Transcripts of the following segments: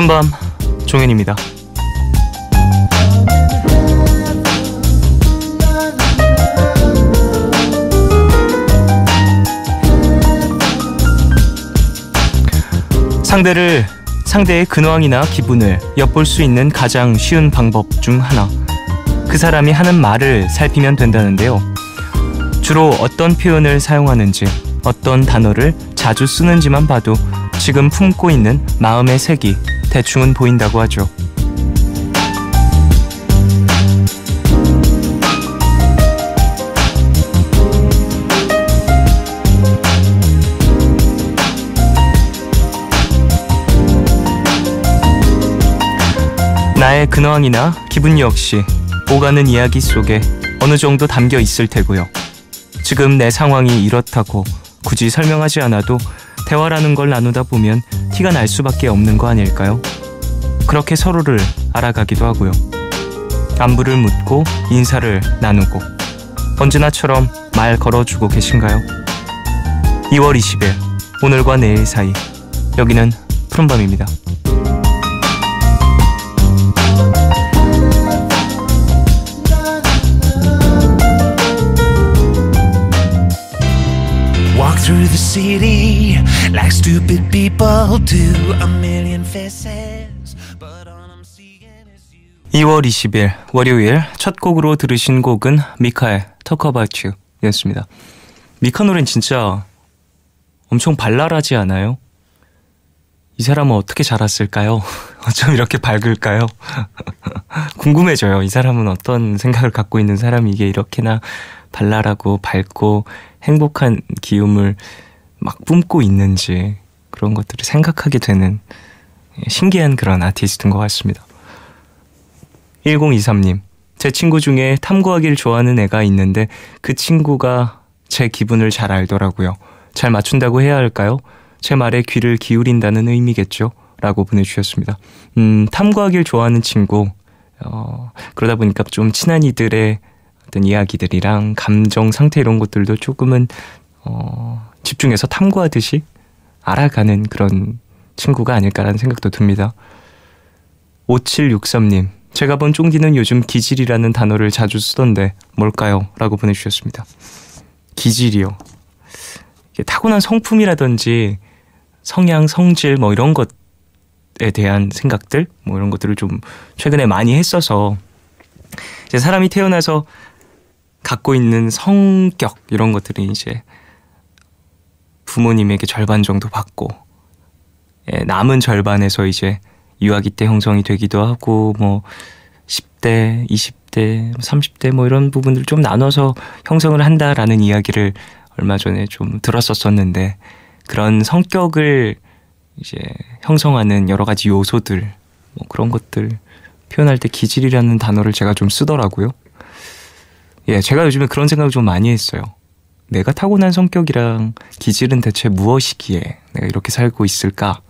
푸른밤 종현입니다. 상대의 근황이나 기분을 엿볼 수 있는 가장 쉬운 방법 중 하나. 그 사람이 하는 말을 살피면 된다는데요. 주로 어떤 표현을 사용하는지, 어떤 단어를 자주 쓰는지만 봐도 지금 품고 있는 마음의 색이 대충은 보인다고 하죠. 나의 근황이나 기분 역시 오가는 이야기 속에 어느 정도 담겨 있을 테고요. 지금 내 상황이 이렇다고 굳이 설명하지 않아도 대화라는 걸 나누다 보면 티가 날 수밖에 없는 거 아닐까요? 그렇게 서로를 알아가기도 하고요. 안부를 묻고 인사를 나누고 언제나처럼 말 걸어주고 계신가요? 2월 20일 오늘과 내일 사이, 여기는 푸른밤입니다. Walk through the city like stupid people do. A million faces, but all I'm seeing is you. 2월 20일 월요일 첫 곡으로 들으신 곡은 미카의 Talk About You 였습니다. 미카 노래는 진짜 엄청 발랄하지 않아요? 이 사람은 어떻게 자랐을까요? 어쩜 이렇게 밝을까요? 궁금해져요. 이 사람은 어떤 생각을 갖고 있는 사람이기에 이렇게나 발랄하고 밝고 행복한 기움을 막 뿜고 있는지, 그런 것들을 생각하게 되는 신기한 그런 아티스트인 것 같습니다. 1023님, 제 친구 중에 탐구하기를 좋아하는 애가 있는데 그 친구가 제 기분을 잘 알더라고요. 잘 맞춘다고 해야 할까요? 제 말에 귀를 기울인다는 의미겠죠? 라고 보내주셨습니다. 탐구하기를 좋아하는 친구, 그러다 보니까 좀 친한 이들의 어떤 이야기들이랑 감정 상태 이런 것들도 조금은 집중해서 탐구하듯이 알아가는 그런 친구가 아닐까라는 생각도 듭니다. 5763님, 제가 본 쫑디는 요즘 기질이라는 단어를 자주 쓰던데 뭘까요? 라고 보내주셨습니다. 기질이요. 타고난 성품이라든지 성향, 성질 뭐 이런 것에 대한 생각들, 뭐 이런 것들을 좀 최근에 많이 했어서 이제 사람이 태어나서 갖고 있는 성격 이런 것들이 이제 부모님에게 절반 정도 받고, 남은 절반에서 이제 유아기 때 형성이 되기도 하고, 뭐 10대, 20대, 30대 뭐 이런 부분들 좀 나눠서 형성을 한다라는 이야기를 얼마 전에 좀 들었었는데, 그런 성격을 이제 형성하는 여러 가지 요소들, 뭐 그런 것들 표현할 때 기질이라는 단어를 제가 좀 쓰더라고요. 제가 요즘에 그런 생각을 좀 많이 했어요. 내가 타고난 성격이랑 기질은 대체 무엇이기에 내가 이렇게 살고 있을까?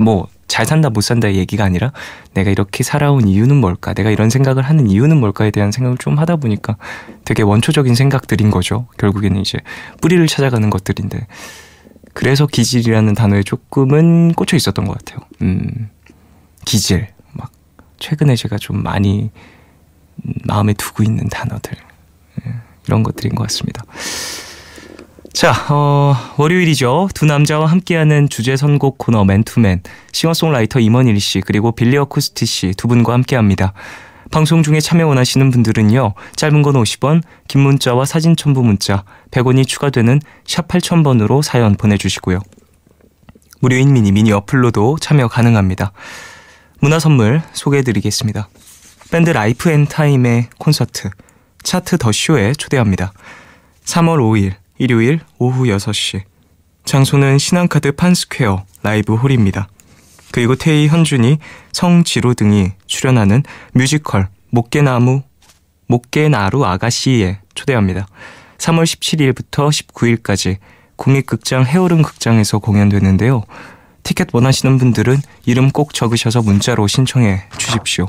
뭐 잘 산다 못 산다 얘기가 아니라 내가 이렇게 살아온 이유는 뭘까? 내가 이런 생각을 하는 이유는 뭘까에 대한 생각을 좀 하다 보니까 되게 원초적인 생각들인 거죠. 결국에는 이제 뿌리를 찾아가는 것들인데, 그래서 기질이라는 단어에 조금은 꽂혀 있었던 것 같아요. 기질, 막 최근에 제가 좀 많이 마음에 두고 있는 단어들, 이런 것들인 것 같습니다. 자, 월요일이죠. 두 남자와 함께하는 주제 선곡 코너 맨투맨, 싱어송라이터 임원일 씨 그리고 빌리 어쿠스티 씨 두 분과 함께합니다. 방송 중에 참여 원하시는 분들은요, 짧은 건 50원, 긴 문자와 사진 첨부 문자 100원이 추가되는 샵 8000번으로 사연 보내주시고요. 무료인 미니 어플로도 참여 가능합니다. 문화 선물 소개해드리겠습니다. 밴드 라이프 앤 타임의 콘서트 차트 더 쇼에 초대합니다. 3월 5일 일요일 오후 6시, 장소는 신한카드 판스퀘어 라이브 홀입니다. 그리고 태희, 현준이, 성지로 등이 출연하는 뮤지컬 목깨나루 아가씨에 초대합니다. 3월 17일부터 19일까지 국립극장 해오름 극장에서 공연되는데요. 티켓 원하시는 분들은 이름 꼭 적으셔서 문자로 신청해 주십시오.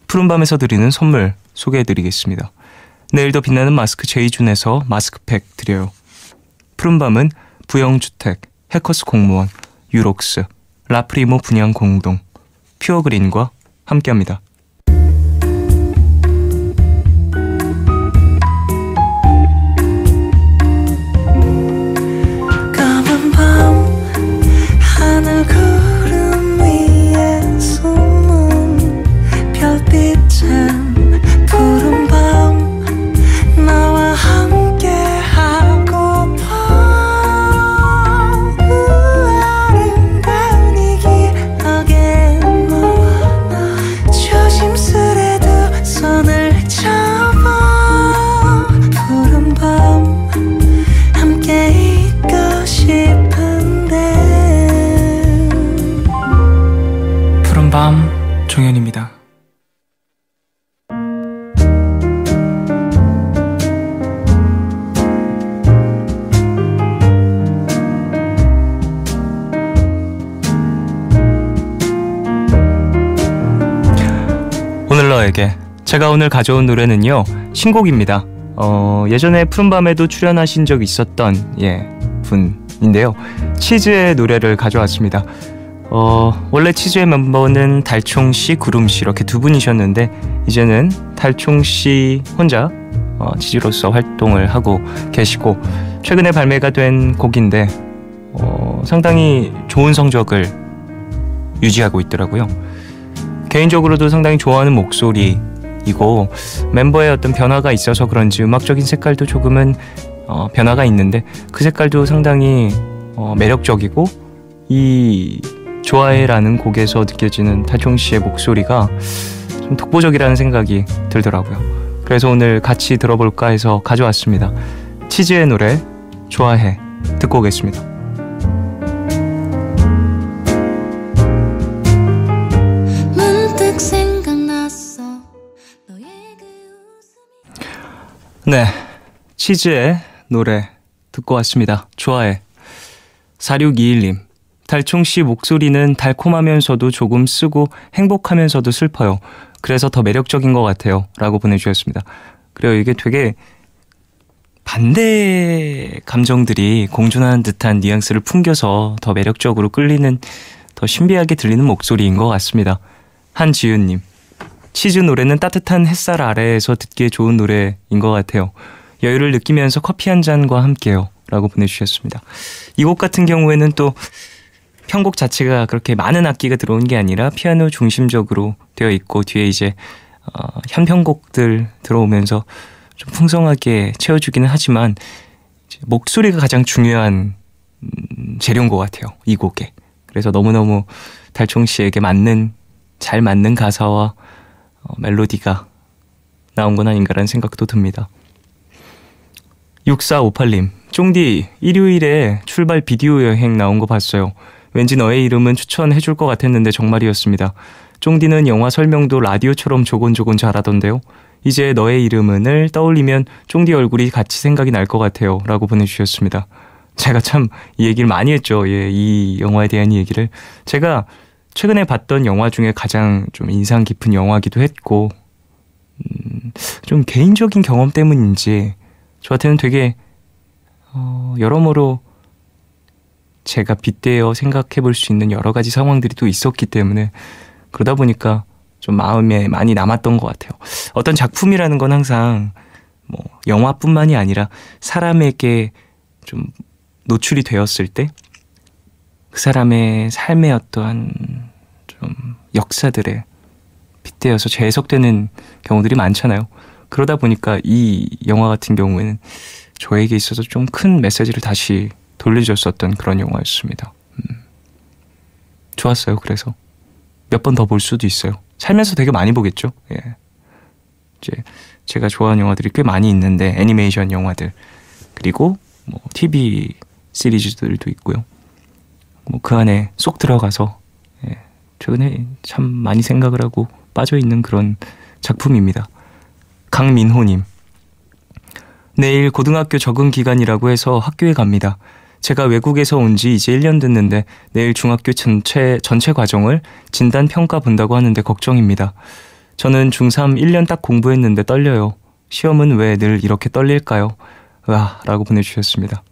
푸른밤에서 드리는 선물 소개해드리겠습니다. 내일도 빛나는 마스크 제이준에서 마스크팩 드려요. 푸른밤은 부영주택, 해커스 공무원, 유록스, 라프리모 분양공동, 퓨어그린과 함께합니다. 푸른밤 종현입니다. 오늘 너에게 제가 오늘 가져온 노래는요 신곡입니다. 예전에 푸른밤에도 출연하신 적 있었던 분인데요. 치즈의 노래를 가져왔습니다. 원래 치즈의 멤버는 달총씨, 구름씨 이렇게 두 분이셨는데 이제는 달총씨 혼자 치즈로서 활동을 하고 계시고 최근에 발매가 된 곡인데 상당히 좋은 성적을 유지하고 있더라고요. 개인적으로도 상당히 좋아하는 목소리이고 멤버의 어떤 변화가 있어서 그런지 음악적인 색깔도 조금은 변화가 있는데 그 색깔도 상당히 매력적이고 이 좋아해라는 곡에서 느껴지는 달총씨의 목소리가 좀 독보적이라는 생각이 들더라고요. 그래서 오늘 같이 들어볼까 해서 가져왔습니다. 치즈의 노래 좋아해 듣고 오겠습니다. 문득 생각났어 너의 그 웃음이... 네, 치즈의 노래 듣고 왔습니다. 좋아해. 4621님 달총씨 목소리는 달콤하면서도 조금 쓰고 행복하면서도 슬퍼요. 그래서 더 매력적인 것 같아요. 라고 보내주셨습니다. 그래요. 이게 되게 반대 감정들이 공존하는 듯한 뉘앙스를 풍겨서 더 매력적으로 끌리는 더 신비하게 들리는 목소리인 것 같습니다. 한지윤님 치즈 노래는 따뜻한 햇살 아래에서 듣기에 좋은 노래인 것 같아요. 여유를 느끼면서 커피 한 잔과 함께요. 라고 보내주셨습니다. 이 곡 같은 경우에는 또 편곡 자체가 그렇게 많은 악기가 들어온 게 아니라 피아노 중심적으로 되어 있고 뒤에 이제 현편곡들 들어오면서 좀 풍성하게 채워주기는 하지만 이제 목소리가 가장 중요한 재료인 것 같아요. 이 곡에. 그래서 너무너무 달총 씨에게 잘 맞는 가사와 멜로디가 나온 건 아닌가라는 생각도 듭니다. 6458님 쫑디 일요일에 출발 비디오 여행 나온 거 봤어요. 왠지 너의 이름은 추천해줄 것 같았는데 정말이었습니다. 쫑디는 영화 설명도 라디오처럼 조곤조곤 잘하던데요. 이제 너의 이름은을 떠올리면 쫑디 얼굴이 같이 생각이 날 것 같아요. 라고 보내주셨습니다. 제가 참 이 얘기를 많이 했죠. 이 영화에 대한 얘기를. 제가 최근에 봤던 영화 중에 가장 좀 인상 깊은 영화기도 했고 좀 개인적인 경험 때문인지 저한테는 되게 여러모로 제가 빗대어 생각해 볼 수 있는 여러 가지 상황들이 또 있었기 때문에 그러다 보니까 좀 마음에 많이 남았던 것 같아요. 어떤 작품이라는 건 항상 뭐 영화뿐만이 아니라 사람에게 좀 노출이 되었을 때 그 사람의 삶의 어떠한 좀 역사들에 빗대어서 재해석되는 경우들이 많잖아요. 그러다 보니까 이 영화 같은 경우에는 저에게 있어서 좀 큰 메시지를 다시 돌려줬었던 그런 영화였습니다. 좋았어요. 그래서 몇 번 더 볼 수도 있어요. 살면서 되게 많이 보겠죠. 이제 제가 좋아하는 영화들이 꽤 많이 있는데 애니메이션 영화들 그리고 뭐 TV 시리즈들도 있고요. 뭐 그 안에 쏙 들어가서 최근에 참 많이 생각을 하고 빠져 있는 그런 작품입니다. 강민호님 내일 고등학교 적응 기간이라고 해서 학교에 갑니다. 제가 외국에서 온 지 이제 1년 됐는데 내일 중학교 전체 과정을 진단 평가 본다고 하는데 걱정입니다. 저는 중3 1년 딱 공부했는데 떨려요. 시험은 왜 늘 이렇게 떨릴까요? 라고 보내주셨습니다.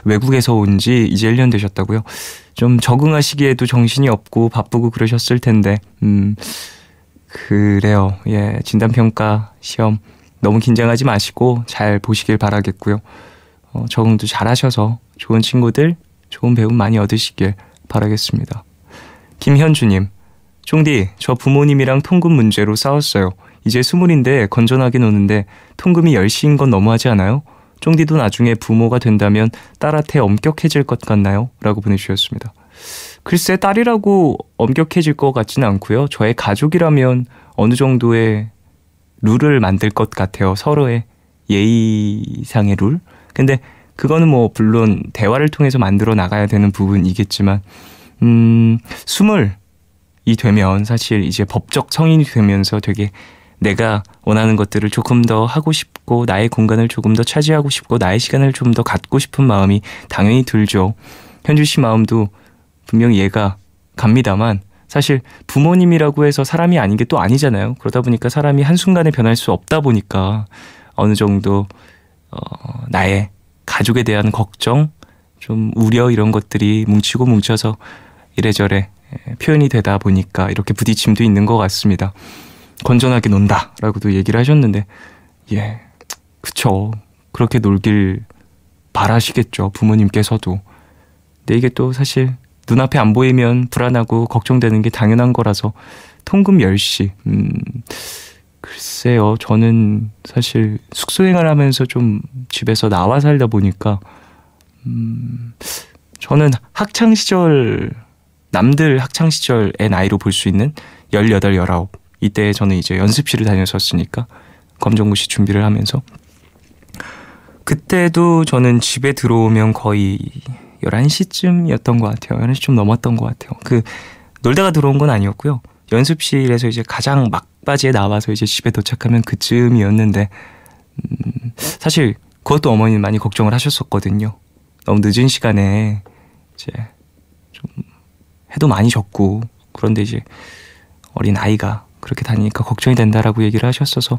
외국에서 온 지 이제 1년 되셨다고요? 좀 적응하시기에도 정신이 없고 바쁘고 그러셨을 텐데 그래요. 예, 진단평가 시험 너무 긴장하지 마시고 잘 보시길 바라겠고요. 적응도 잘 하셔서 좋은 친구들, 좋은 배움 많이 얻으시길 바라겠습니다. 김현주님, 쫑디, 저 부모님이랑 통금 문제로 싸웠어요. 이제 20인데 건전하게 노는데 통금이 10시인 건 너무하지 않아요? 쫑디도 나중에 부모가 된다면 딸한테 엄격해질 것 같나요? 라고 보내주셨습니다. 글쎄, 딸이라고 엄격해질 것 같지는 않고요. 저의 가족이라면 어느 정도의 룰을 만들 것 같아요. 서로의 예의상의 룰. 근데 그거는 뭐 물론 대화를 통해서 만들어 나가야 되는 부분이겠지만 20이 되면 사실 이제 법적 성인이 되면서 되게 내가 원하는 것들을 조금 더 하고 싶고 나의 공간을 조금 더 차지하고 싶고 나의 시간을 좀 더 갖고 싶은 마음이 당연히 들죠. 현주 씨 마음도 분명히 이해가 갑니다만 사실 부모님이라고 해서 사람이 아닌 게 또 아니잖아요. 그러다 보니까 사람이 한순간에 변할 수 없다 보니까 어느 정도 나의 가족에 대한 걱정, 좀 우려 이런 것들이 뭉치고 뭉쳐서 이래저래 표현이 되다 보니까 이렇게 부딪힘도 있는 것 같습니다. 건전하게 논다 라고도 얘기를 하셨는데 예, 그쵸. 그렇게 놀길 바라시겠죠. 부모님께서도. 근데 이게 또 사실 눈앞에 안 보이면 불안하고 걱정되는 게 당연한 거라서 통금 10시 글쎄요. 저는 사실 숙소생활 하면서 좀 집에서 나와 살다 보니까 저는 학창시절 남들 학창시절의 나이로 볼 수 있는 18, 19 이때 저는 이제 연습실을 다녔었으니까 검정고시 준비를 하면서 그때도 저는 집에 들어오면 거의 11시쯤이었던 것 같아요. 11시쯤 넘었던 것 같아요. 놀다가 들어온 건 아니었고요. 연습실에서 이제 가장 막바지에 나와서 이제 집에 도착하면 그쯤이었는데 사실 그것도 어머니는 많이 걱정을 하셨었거든요. 너무 늦은 시간에 이제 좀 해도 많이 졌고 그런데 이제 어린 아이가 그렇게 다니니까 걱정이 된다라고 얘기를 하셨어서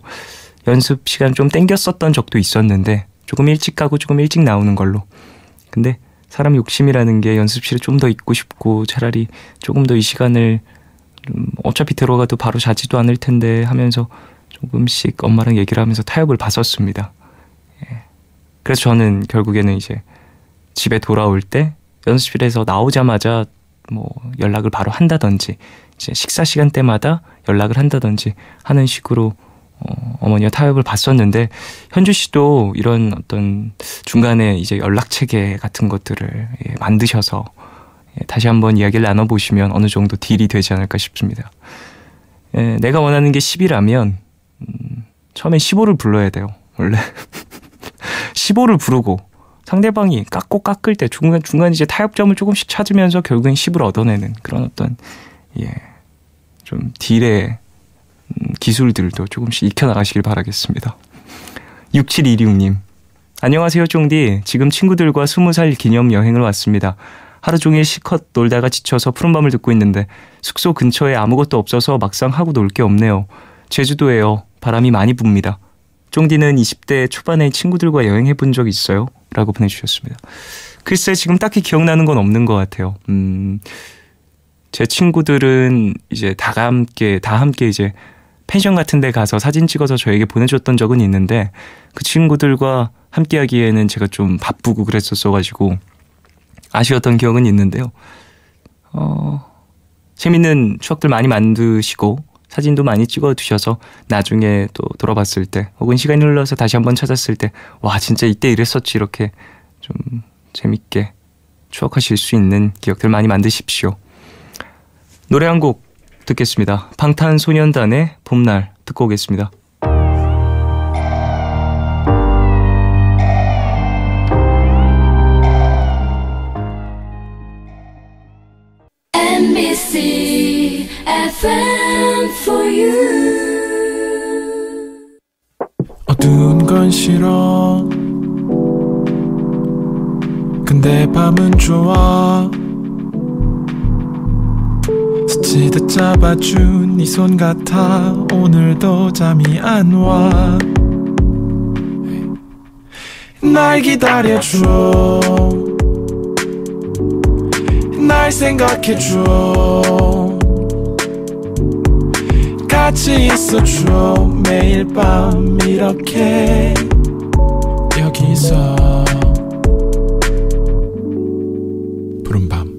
연습 시간 좀 땡겼었던 적도 있었는데 조금 일찍 가고 조금 일찍 나오는 걸로. 근데 사람 욕심이라는 게 연습실에 좀 더 있고 싶고 차라리 조금 더 이 시간을 어차피 들어가도 바로 자지도 않을 텐데 하면서 조금씩 엄마랑 얘기를 하면서 타협을 봤었습니다. 예. 그래서 저는 결국에는 이제 집에 돌아올 때 연습실에서 나오자마자 뭐 연락을 바로 한다든지 이제 식사 시간대마다 연락을 한다든지 하는 식으로 어머니와 타협을 봤었는데 현주 씨도 이런 어떤 중간에 이제 연락 체계 같은 것들을 만드셔서 다시 한번 이야기를 나눠보시면 어느 정도 딜이 되지 않을까 싶습니다. 내가 원하는 게 10이라면 처음에 15를 불러야 돼요. 원래 15를 부르고 상대방이 깎을 때 중간 이제 타협점을 조금씩 찾으면서 결국엔 10을 얻어내는 그런 어떤 좀 딜의 기술들도 조금씩 익혀나가시길 바라겠습니다. 6726님, 안녕하세요 쫑디. 지금 친구들과 20살 기념 여행을 왔습니다. 하루 종일 실컷 놀다가 지쳐서 푸른밤을 듣고 있는데 숙소 근처에 아무것도 없어서 막상 하고 놀 게 없네요. 제주도예요. 바람이 많이 붑니다. 쫑디는 20대 초반에 친구들과 여행해본 적 있어요? 라고 보내주셨습니다. 글쎄 지금 딱히 기억나는 건 없는 것 같아요. 제 친구들은 이제 다 함께 이제 펜션 같은 데 가서 사진 찍어서 저에게 보내줬던 적은 있는데 그 친구들과 함께 하기에는 제가 좀 바쁘고 그랬었어가지고 아쉬웠던 기억은 있는데요. 재밌는 추억들 많이 만드시고 사진도 많이 찍어두셔서 나중에 또 돌아봤을 때 혹은 시간이 흘러서 다시 한번 찾았을 때 와 진짜 이때 이랬었지 이렇게 좀 재밌게 추억하실 수 있는 기억들 많이 만드십시오. 노래 한 곡 듣겠습니다. 방탄소년단의 봄날 듣고 오겠습니다. MBC FM for you. 어두운 건 싫어. 근데 밤은 좋아. 스치듯 잡아준 네 손 같아. 오늘도 잠이 안 와. 날 기다려줘. 날 날 생각해줘 같이 있어줘 매일 밤 이렇게 여기서 푸른밤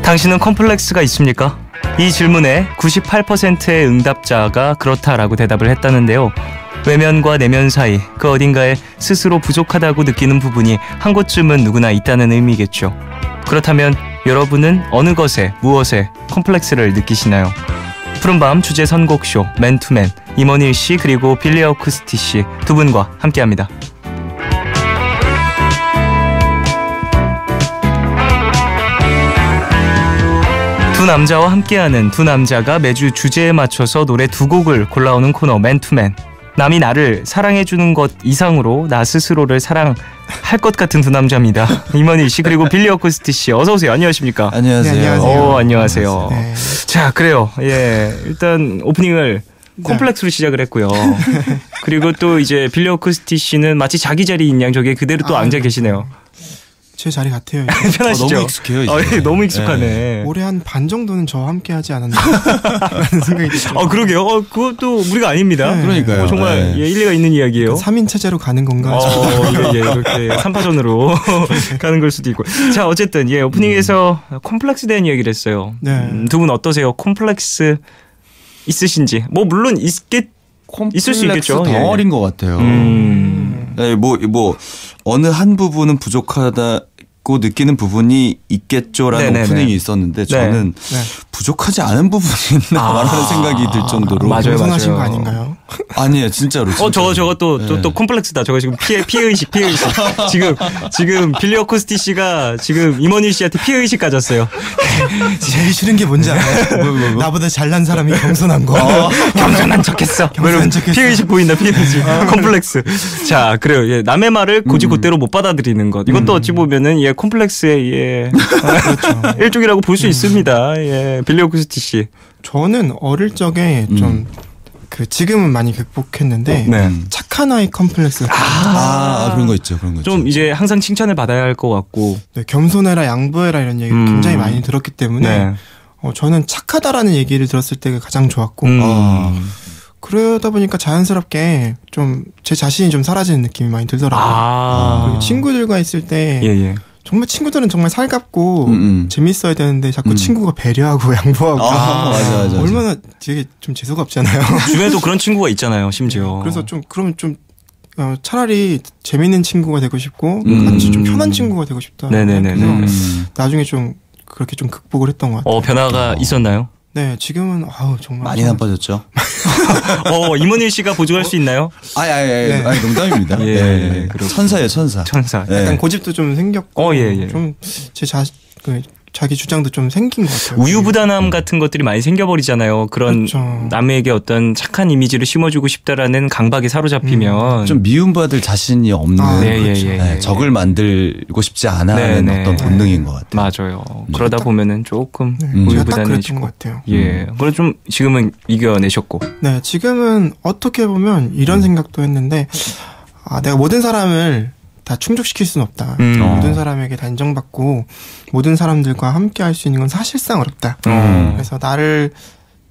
당신은 컴플렉스가 있습니까? 이 질문에 98%의 응답자가 그렇다라고 대답을 했다는데요. 외면과 내면 사이 그 어딘가에 스스로 부족하다고 느끼는 부분이 한 곳쯤은 누구나 있다는 의미겠죠. 그렇다면 여러분은 어느 것에 무엇에 컴플렉스를 느끼시나요? 푸른밤 주제 선곡쇼 맨투맨 임원일 씨 그리고 빌리 어쿠스티 씨 두 분과 함께합니다. 두 남자와 함께하는 두 남자가 매주 주제에 맞춰서 노래 두 곡을 골라오는 코너 맨투맨. 남이 나를 사랑해주는 것 이상으로 나 스스로를 사랑할 것 같은 두 남자입니다. 임원일 씨 그리고 빌리 어쿠스티 씨 어서 오세요. 안녕하십니까? 안녕하세요. 네, 안녕하세요. 안녕하세요. 네. 자 그래요. 예 일단 오프닝을 콤플렉스로 시작을 했고요. 그리고 또 이제 빌리 어쿠스티 씨는 마치 자기 자리인 양 저기에 그대로 또 앉아 계시네요. 제 자리 같아요. 편하시죠? 너무 익숙해요. 이제. 예, 너무 익숙하네. 네. 올해 한 반 정도는 저와 함께 하지 않았나 라는 생각이 들어요. 그러게요. 그것도 무리가 아닙니다. 네. 그러니까요. 정말 네. 예, 일리가 있는 이야기예요. 3인 체제로 가는 건가? 예, 이렇게 3파전으로 가는 걸 수도 있고. 자, 어쨌든 예, 오프닝에서 콤플렉스 대한 이야기를 했어요. 네. 두 분 어떠세요? 콤플렉스 있으신지? 뭐 물론 있을 수 있겠죠. 덩어리인 것 같아요. 네, 뭐 어느 한 부분은 부족하다고 느끼는 부분이 있겠죠라는 네네네. 오프닝이 있었는데 저는 네. 부족하지 않은 부분이 있나라는 생각이 들 정도로. 맞아요. 겸손하신 거 아닌가요? 아니에요, 진짜로. 저거 또 네. 콤플렉스다. 저거 지금 피해 의식. 지금 빌리 어쿠스티 씨가 지금 임원일 씨한테 피해 의식 가졌어요. 제일 싫은 게 뭔지 알아요? 나보다 잘난 사람이 겸손한 거. 겸손한 척했어. 겸손한 척했어. 피해 의식 보인다. 피해 의식. 콤플렉스. 자, 그래요. 예, 남의 말을 곧이곧대로 못 받아들이는 것. 이것도 어찌 보면은 예, 콤플렉스의 예. 그렇죠. 일종이라고 볼 수 있습니다. 예, 빌리 어쿠스티 씨. 저는 어릴 적에 좀 지금은 많이 극복했는데 네. 착한 아이 컴플렉스. 그런 거 있죠. 그런 거 좀 있죠. 이제 항상 칭찬을 받아야 할 것 같고. 네, 겸손해라 양보해라 이런 얘기를 굉장히 많이 들었기 때문에 네. 저는 착하다라는 얘기를 들었을 때가 가장 좋았고 그러다 보니까 자연스럽게 좀 제 자신이 좀 사라지는 느낌이 많이 들더라고요. 그리고 친구들과 있을 때 예. 정말 친구들은 정말 살갑고 재밌어야 되는데 자꾸 친구가 배려하고 양보하고 맞아. 얼마나 되게 좀 재수가 없잖아요. 주변에도 그런 친구가 있잖아요. 심지어. 그래서 좀 그러면 좀 차라리 재밌는 친구가 되고 싶고 같이 좀 편한 친구가 되고 싶다. 네네네. 그래서 나중에 좀 그렇게 좀 극복을 했던 것 같아요. 변화가 있었나요? 네, 지금은 정말 많이 나빠졌죠. 임원일 씨가 보증할 수 있나요? 아니 농담입니다. 예. 천사예요, 천사. 천사. 네. 약간 고집도 좀 생겼고 예. 좀 제 자기 주장도 좀 생긴 것 같아요. 우유부단함 같은 것들이 많이 생겨버리잖아요. 그런 그렇죠. 남에게 어떤 착한 이미지를 심어주고 싶다라는 강박에 사로잡히면 좀 미움받을 자신이 없는 예. 적을 만들고 싶지 않아 하는 네. 어떤 본능인 것 같아요. 맞아요. 그러다 보면은 조금 제가 딱 그랬던 우유부단해지고. 것 같아요. 예. 그걸 좀 지금은 이겨내셨고. 네, 지금은 어떻게 보면 이런 생각도 했는데 내가 모든 사람을 다 충족시킬 수는 없다. 모든 사람에게 다 인정받고 모든 사람들과 함께 할 수 있는 건 사실상 어렵다. 그래서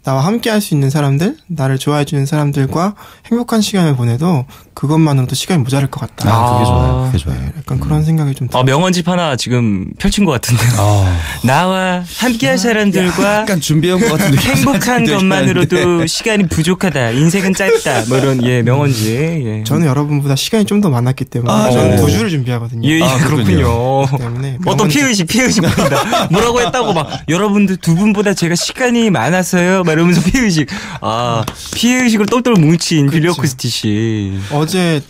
나와 함께 할 수 있는 사람들, 나를 좋아해 주는 사람들과 행복한 시간을 보내도 그것만으로도 시간이 모자랄 것 같다. 그게 좋아요. 네, 약간 그런 생각이 좀 들어요. 명언집 하나 지금 펼친 것 같은데요. 나와 함께할 사람들과 약간 준비한 것 같은데 행복한 것만으로도 시간이 부족하다. 인생은 짧다. 뭐 이런 명언집. 예. 저는 여러분보다 시간이 좀 더 많았기 때문에 저는 2주를 준비하거든요. 예, 그렇군요. 때문에 어떤 피해의식 보인다. 뭐라고 했다고 막 여러분들 두 분보다 제가 시간이 많아서요. 막 이러면서 피해의식. 피해의식을 똘똘 뭉친 빌리 어쿠스티 씨. 어제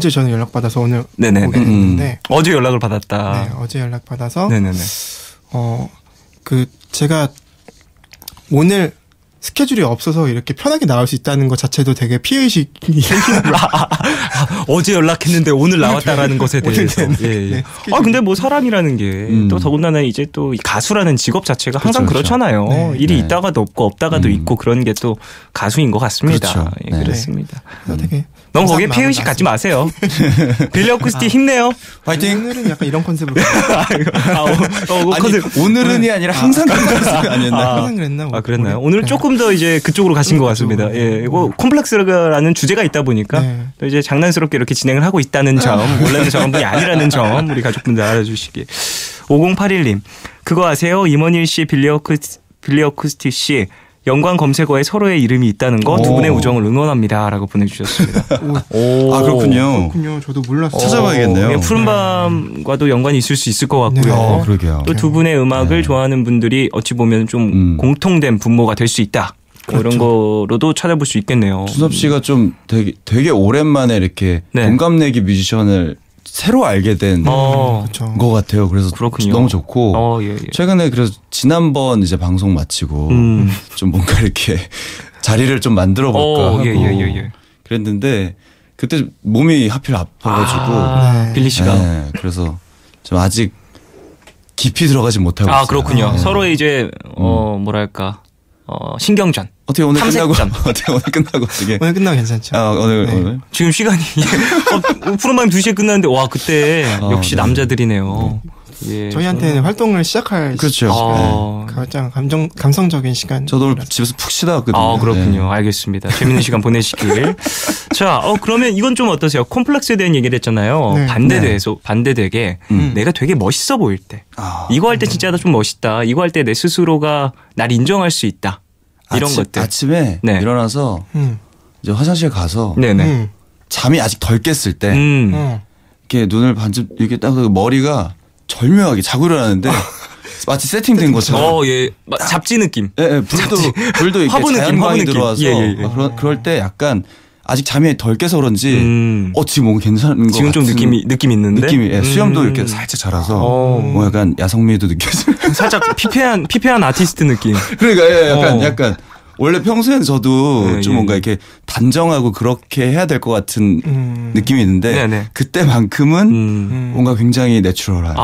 저는 연락 받아서 오늘 네네네. 오게 됐는데 어제 연락을 받았다. 네, 어제 연락 받아서 네네네. 제가 오늘 스케줄이 없어서 이렇게 편하게 나올 수 있다는 것 자체도 되게 피해의식이 생기는 거예요. 어제 연락했는데 오늘 나왔다라는 것에 대해서. 예, 예. 근데 뭐 사람이라는 게 또 더군다나 이제 또 가수라는 직업 자체가 항상 그렇죠. 그렇잖아요. 네. 일이 네. 있다가도 없고 없다가도 있고 그런 게 또 가수인 것 같습니다. 그렇죠. 예, 네. 그렇습니다. 되게 너무 거기에 감사한 피해의식 마음을 갖지 마세요. 빌리 어쿠스틱 힘내요. 화이팅! 오늘은 약간 이런 컨셉으로 컨셉. 오늘은이 아니라 항상 그런 컨셉이 아니었나요? 항상 그랬나? 아, 그랬나요? 오늘은 조금 더 이제 그쪽으로 가신 것 같습니다. 예, 이거 콤플렉스라는 주제가 있다 보니까 네. 또 이제 장난스럽게 이렇게 진행을 하고 있다는 점, 원래는 저런 분이 아니라는 점, 우리 가족분들 알아주시기. 5081님, 그거 아세요? 임원일 씨, 빌리 어쿠스틱 씨, 연관 검색어에 서로의 이름이 있다는 거 두 분의 우정을 응원합니다라고 보내주셨습니다. 오. 아, 그렇군요. 그렇군요. 저도 몰랐어요. 찾아봐야겠네요. 예, 푸른밤과도 연관이 있을 수 있을 것 같고요. 네. 그러게요. 또 두 분의 음악을 좋아하는 분들이 어찌 보면 좀 공통된 분모가 될 수 있다. 뭐 이런 거로도 찾아볼 수 있겠네요. 준섭 씨가 좀 되게 오랜만에 이렇게 네. 동갑내기 뮤지션을 새로 알게 된 그렇죠. 것 같아요. 그래서 그렇군요. 너무 좋고 예, 예. 최근에 그래서 지난번 이제 방송 마치고 좀 뭔가 이렇게 자리를 좀 만들어 볼까 하고 예. 그랬는데 그때 몸이 하필 아파가지고 네. 빌리 씨가 네, 그래서 좀 아직 깊이 들어가지 못하고 있어요. 그렇군요. 네. 서로의 이제 신경전. 어떻게 오늘 끝나고 탐색전. 어떻게 오늘 끝나고 어떻게 오늘 끝나고 괜찮죠? 오늘 지금 시간이 푸른밤이 2시에 끝났는데 와 그때 역시 네. 남자들이네요. 예. 저희한테는 활동을 시작할 그렇죠. 가장 감성적인 시간. 저도 오늘 집에서 푹 쉬다 왔거든요. 아, 그렇군요. 네. 알겠습니다. 재밌는 시간 보내시길. 자, 그러면 이건 좀 어떠세요? 콤플렉스에 대한 얘기를 했잖아요. 네. 반대되게 내가 되게 멋있어 보일 때. 아. 이거 할 때 진짜 나 좀 멋있다. 이거 할 때 내 스스로가 날 인정할 수 있다. 이런 것들. 아침에 네. 일어나서 이제 화장실 가서 네네. 잠이 아직 덜 깼을 때 어. 이렇게 눈을 반쯤 이렇게 딱 머리가 절묘하게 자고 일어나는데 마치 세팅된 것처럼 예. 잡지 느낌. 예, 불도 이렇게 화보 느낌, 화보 자연광이 느낌. 들어와서 예. 그럴 때 약간 아직 잠이 덜 깨서 그런지 지금 뭔가 괜찮은 거 지금 좀 같은 느낌 있는데. 느낌이 수염도 이렇게 살짝 자라서 뭐 약간 야성미도 느껴지고 살짝 피폐한 아티스트 느낌. 그러니까 약간 원래 평소에는 저도 좀 예. 뭔가 이렇게 단정하고 그렇게 해야 될 것 같은 느낌이 있는데 네네. 그때만큼은 뭔가 굉장히 내추럴한.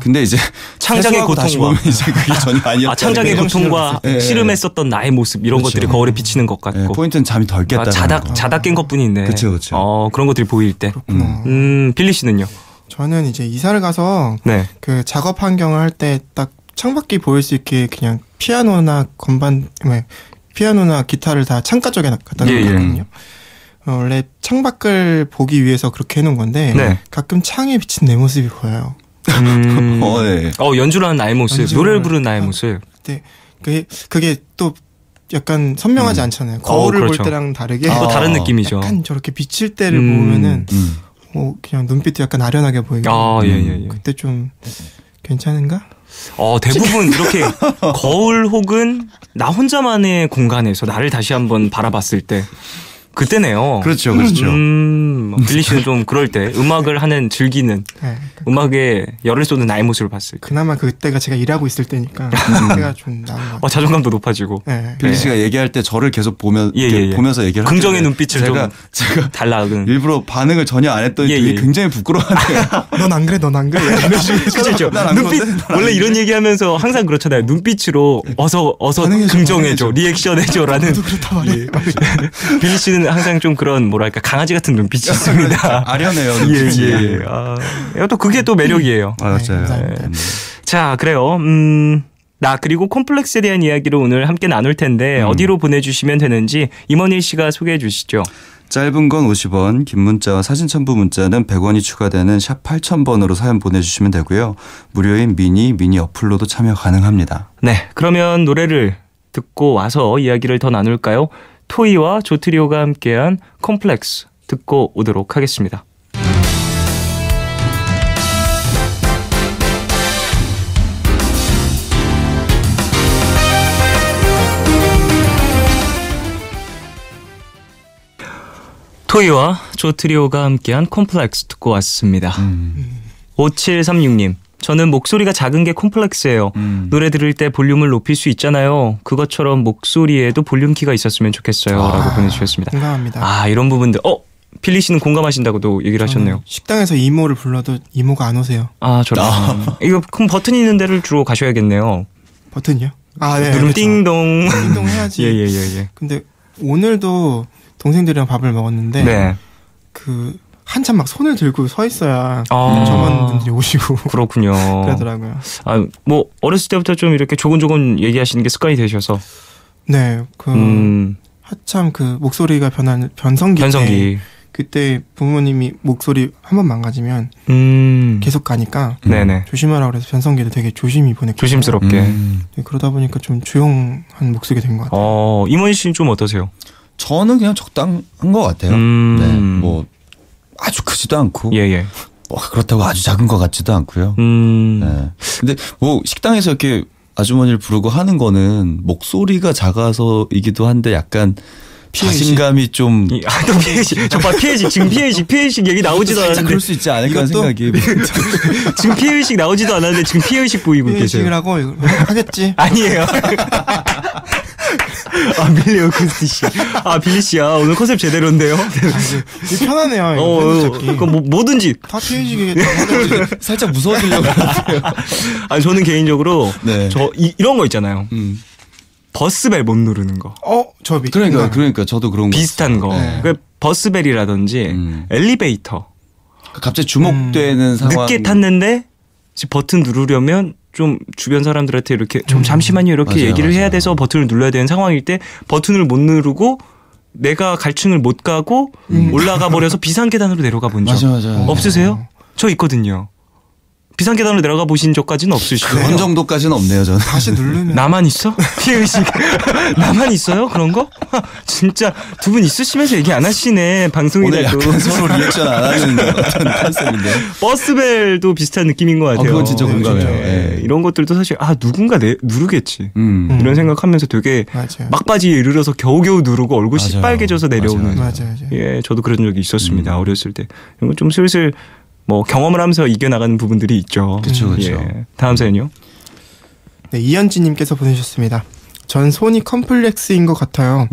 근데 이제 창작의 세수하고 다시 고통과 보면 이제 그게 전혀 아니었다. 창작의 고통과 예. 씨름했었던 나의 모습 이런 그렇죠. 것들이 거울에 비치는 것 같고. 예, 포인트는 잠이 덜 깼다는 거. 자다 깬 것뿐이 있네. 그쵸. 그런 것들이 보일 때. 빌리 씨는요? 저는 이제 이사를 가서 네. 그 작업 환경을 할 때 딱 창밖이 보일 수 있게 그냥 피아노나 기타를 다 창가 쪽에 갖다 놓거든요. 원래 창밖을 보기 위해서 그렇게 해놓은 건데 네. 가끔 창에 비친 내 모습이 보여요. 네. 연주를 하는 나의 모습, 노래를 부르는 나의 모습. 근데 그게 또 약간 선명하지 않잖아요. 거울을 그렇죠. 볼 때랑 다르게 또 다른 느낌이죠. 약간 저렇게 비칠 때를 보면은 그냥 눈빛도 약간 아련하게 보이고 예. 그때 좀 괜찮은가? 대부분 이렇게 거울 혹은 나 혼자만의 공간에서 나를 다시 한번 바라봤을 때 그때네요. 그렇죠. 빌리 씨는 좀 그럴 때 음악을 하는 즐기는 네. 음악에 열을 쏟는 나의 모습을 봤을 때 그나마 그때가 제가 일하고 있을 때니까 그때가 좀 나은 것 같아요. 자존감도 높아지고 네. 빌리 씨가 얘기할 때 저를 계속 보면서 얘기를 긍정의 하잖아요. 눈빛을 제가 달라는 일부러 반응을 전혀 안 했더니 되게 굉장히 부끄러워하네요. 넌 안 그래, 넌 안 그래. 그렇죠. 난안 눈빛 그런데? 원래 이런 얘기하면서 항상 그렇잖아요. 눈빛으로 어서 반응해줘, 긍정해줘, 리액션해줘라는. 그렇다 말이에요. 빌리 씨는 항상 좀 그런 뭐랄까 강아지 같은 눈빛이 있습니다. 아련해요. 예. 또 그게 또 매력이에요. 맞아요. 감사합니다. 자, 그래요. 그리고 콤플렉스에 대한 이야기를 오늘 함께 나눌 텐데 어디로 보내주시면 되는지 임원일 씨가 소개해 주시죠. 짧은 건 50원, 긴 문자와 사진 첨부 문자는 100원이 추가되는 샵 8000번으로 사연 보내주시면 되고요. 무료인 미니 어플로도 참여 가능합니다. 네, 그러면 노래를 듣고 와서 이야기를 더 나눌까요? 토이와 조트리오가 함께한 콤플렉스 듣고 오도록 하겠습니다. 토이와 조트리오가 함께한 콤플렉스 듣고 왔습니다. 5736님, 저는 목소리가 작은 게 콤플렉스예요. 노래 들을 때 볼륨을 높일 수 있잖아요. 그것처럼 목소리에도 볼륨 키가 있었으면 좋겠어요. 라고 보내주셨습니다. 공감합니다. 이런 부분들. 필리 씨는 공감하신다고도 얘기를 하셨네요. 식당에서 이모를 불러도 이모가 안 오세요. 저런. 이거 그럼 버튼 있는 데를 주로 가셔야겠네요. 버튼이요? 네. 누르면 띵동. 띵동 해야지. 예. 근데 오늘도 동생들이랑 밥을 먹었는데 네. 한참 막 손을 들고 서 있어야 점원분들이 오시고 그렇군요. 그러더라고요. 뭐 어렸을 때부터 좀 이렇게 조곤조곤 얘기하시는 게 습관이 되셔서. 네, 한참 목소리가 변하는 변성기. 그때 부모님이 목소리 한번 망가지면 계속 가니까 네네. 조심하라고 그래서 변성기도 되게 조심히 보냈고 조심스럽게. 네, 그러다 보니까 좀 조용한 목소리가 된 것 같아요. 이모희 씨는 좀 어떠세요? 저는 그냥 적당한 것 같아요. 네, 뭐 아주 크지도 않고 예. 그렇다고 아주 작은 것 같지도 않고요. 네. 근데 뭐 식당에서 이렇게 아주머니를 부르고 하는 거는 목소리가 작아서이기도 한데 약간 자신감이 좀. 또 피해식. 정말 피해식. 지금 피해식 얘기 나오지도 않았는데. 그럴 수 있지 않을까 하는 생각이. 지금 피해식 나오지도 않았는데 지금 피해식 보이고 계세요. 피해식을 하고 하겠지. 아니에요. 빌리 어쿠스티 씨. 빌리 씨야. 오늘 컨셉 제대로인데요. 편하네요. 그럼 뭐든지. 다 피해식이겠다. 살짝 무서워지려고 하세요. 저는 개인적으로. 네. 이런 거 있잖아요. 버스벨 못 누르는 거. 그러니까 저도 그런 거 비슷한 거. 네. 버스벨이라든지 엘리베이터. 갑자기 주목되는 상황. 늦게 탔는데 버튼 누르려면 좀 주변 사람들한테 이렇게 좀 잠시만요 이렇게 얘기를 해야 돼서 버튼을 눌러야 되는 상황일 때 버튼을 못 누르고 내가 갈층을 못 가고 올라가 버려서 비상계단으로 내려가 본 적 맞아요. 없으세요? 저 있거든요. 비상계단으로 내려가 보신 적까지는 없으시죠? 그런 정도까지는 없네요, 저는. 다시 누르면. 나만 있어? 피해의식. 나만 있어요? 그런 거? 진짜 두 분 있으시면서 얘기 안 하시네. 방송이라도. 오늘 약간 서로 리액션 안 하는 어떤 컨셉인데. 버스벨도 비슷한 느낌인 것 같아요. 그건 진짜 공감해요. 네. 이런 것들도 사실 누군가 누르겠지. 이런 생각하면서 되게 맞아요. 막바지에 이르러서 겨우겨우 누르고 얼굴 시빨개져서 내려오는. 맞아요. 예, 저도 그런 적이 있었습니다. 어렸을 때. 이런 거 좀 슬슬 뭐 경험을 하면서 이겨나가는 부분들이 있죠. 그렇죠. 예. 다음 사연이요. 네, 이현지님께서 보내주셨습니다. 전 손이 컴플렉스인 것 같아요.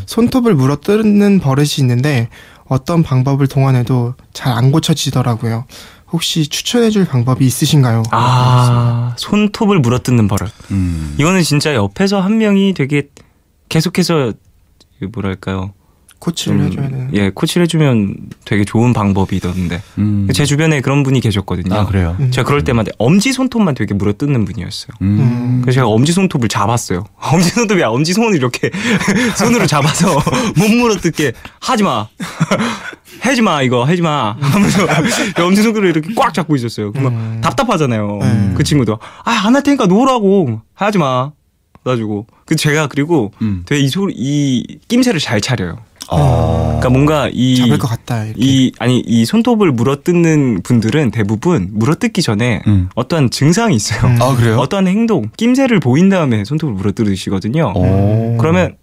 손톱을 물어뜯는 버릇이 있는데 어떤 방법을 동원해도 잘 안 고쳐지더라고요. 혹시 추천해줄 방법이 있으신가요? 손톱을 물어뜯는 버릇. 이거는 진짜 옆에서 한 명이 되게 계속해서 뭐랄까요. 코치를 해줘야 되는. 예, 코치를 해주면 되게 좋은 방법이던데. 제 주변에 그런 분이 계셨거든요. 그래요? 제가 그럴 때마다 엄지 손톱만 되게 물어뜯는 분이었어요. 그래서 제가 엄지 손톱을 잡았어요. 엄지 손을 이렇게 손으로 잡아서 못 물어뜯게 하지 마. 하지 마, 이거 하지 마. 하면서 엄지 손가락을 이렇게 꽉 잡고 있었어요. 그러면 답답하잖아요. 그 친구도 안 할 테니까 놓으라고. 하지 마. 그래가지고 제가 그리고 되게 이 낌새를 잘 차려요. 그러니까 뭔가 잡을 것 같다. 이렇게. 이 손톱을 물어뜯는 분들은 대부분 물어뜯기 전에 어떠한 증상이 있어요. 그래요? 어떠한 행동, 낌새를 보인 다음에 손톱을 물어뜯으시거든요. 그러면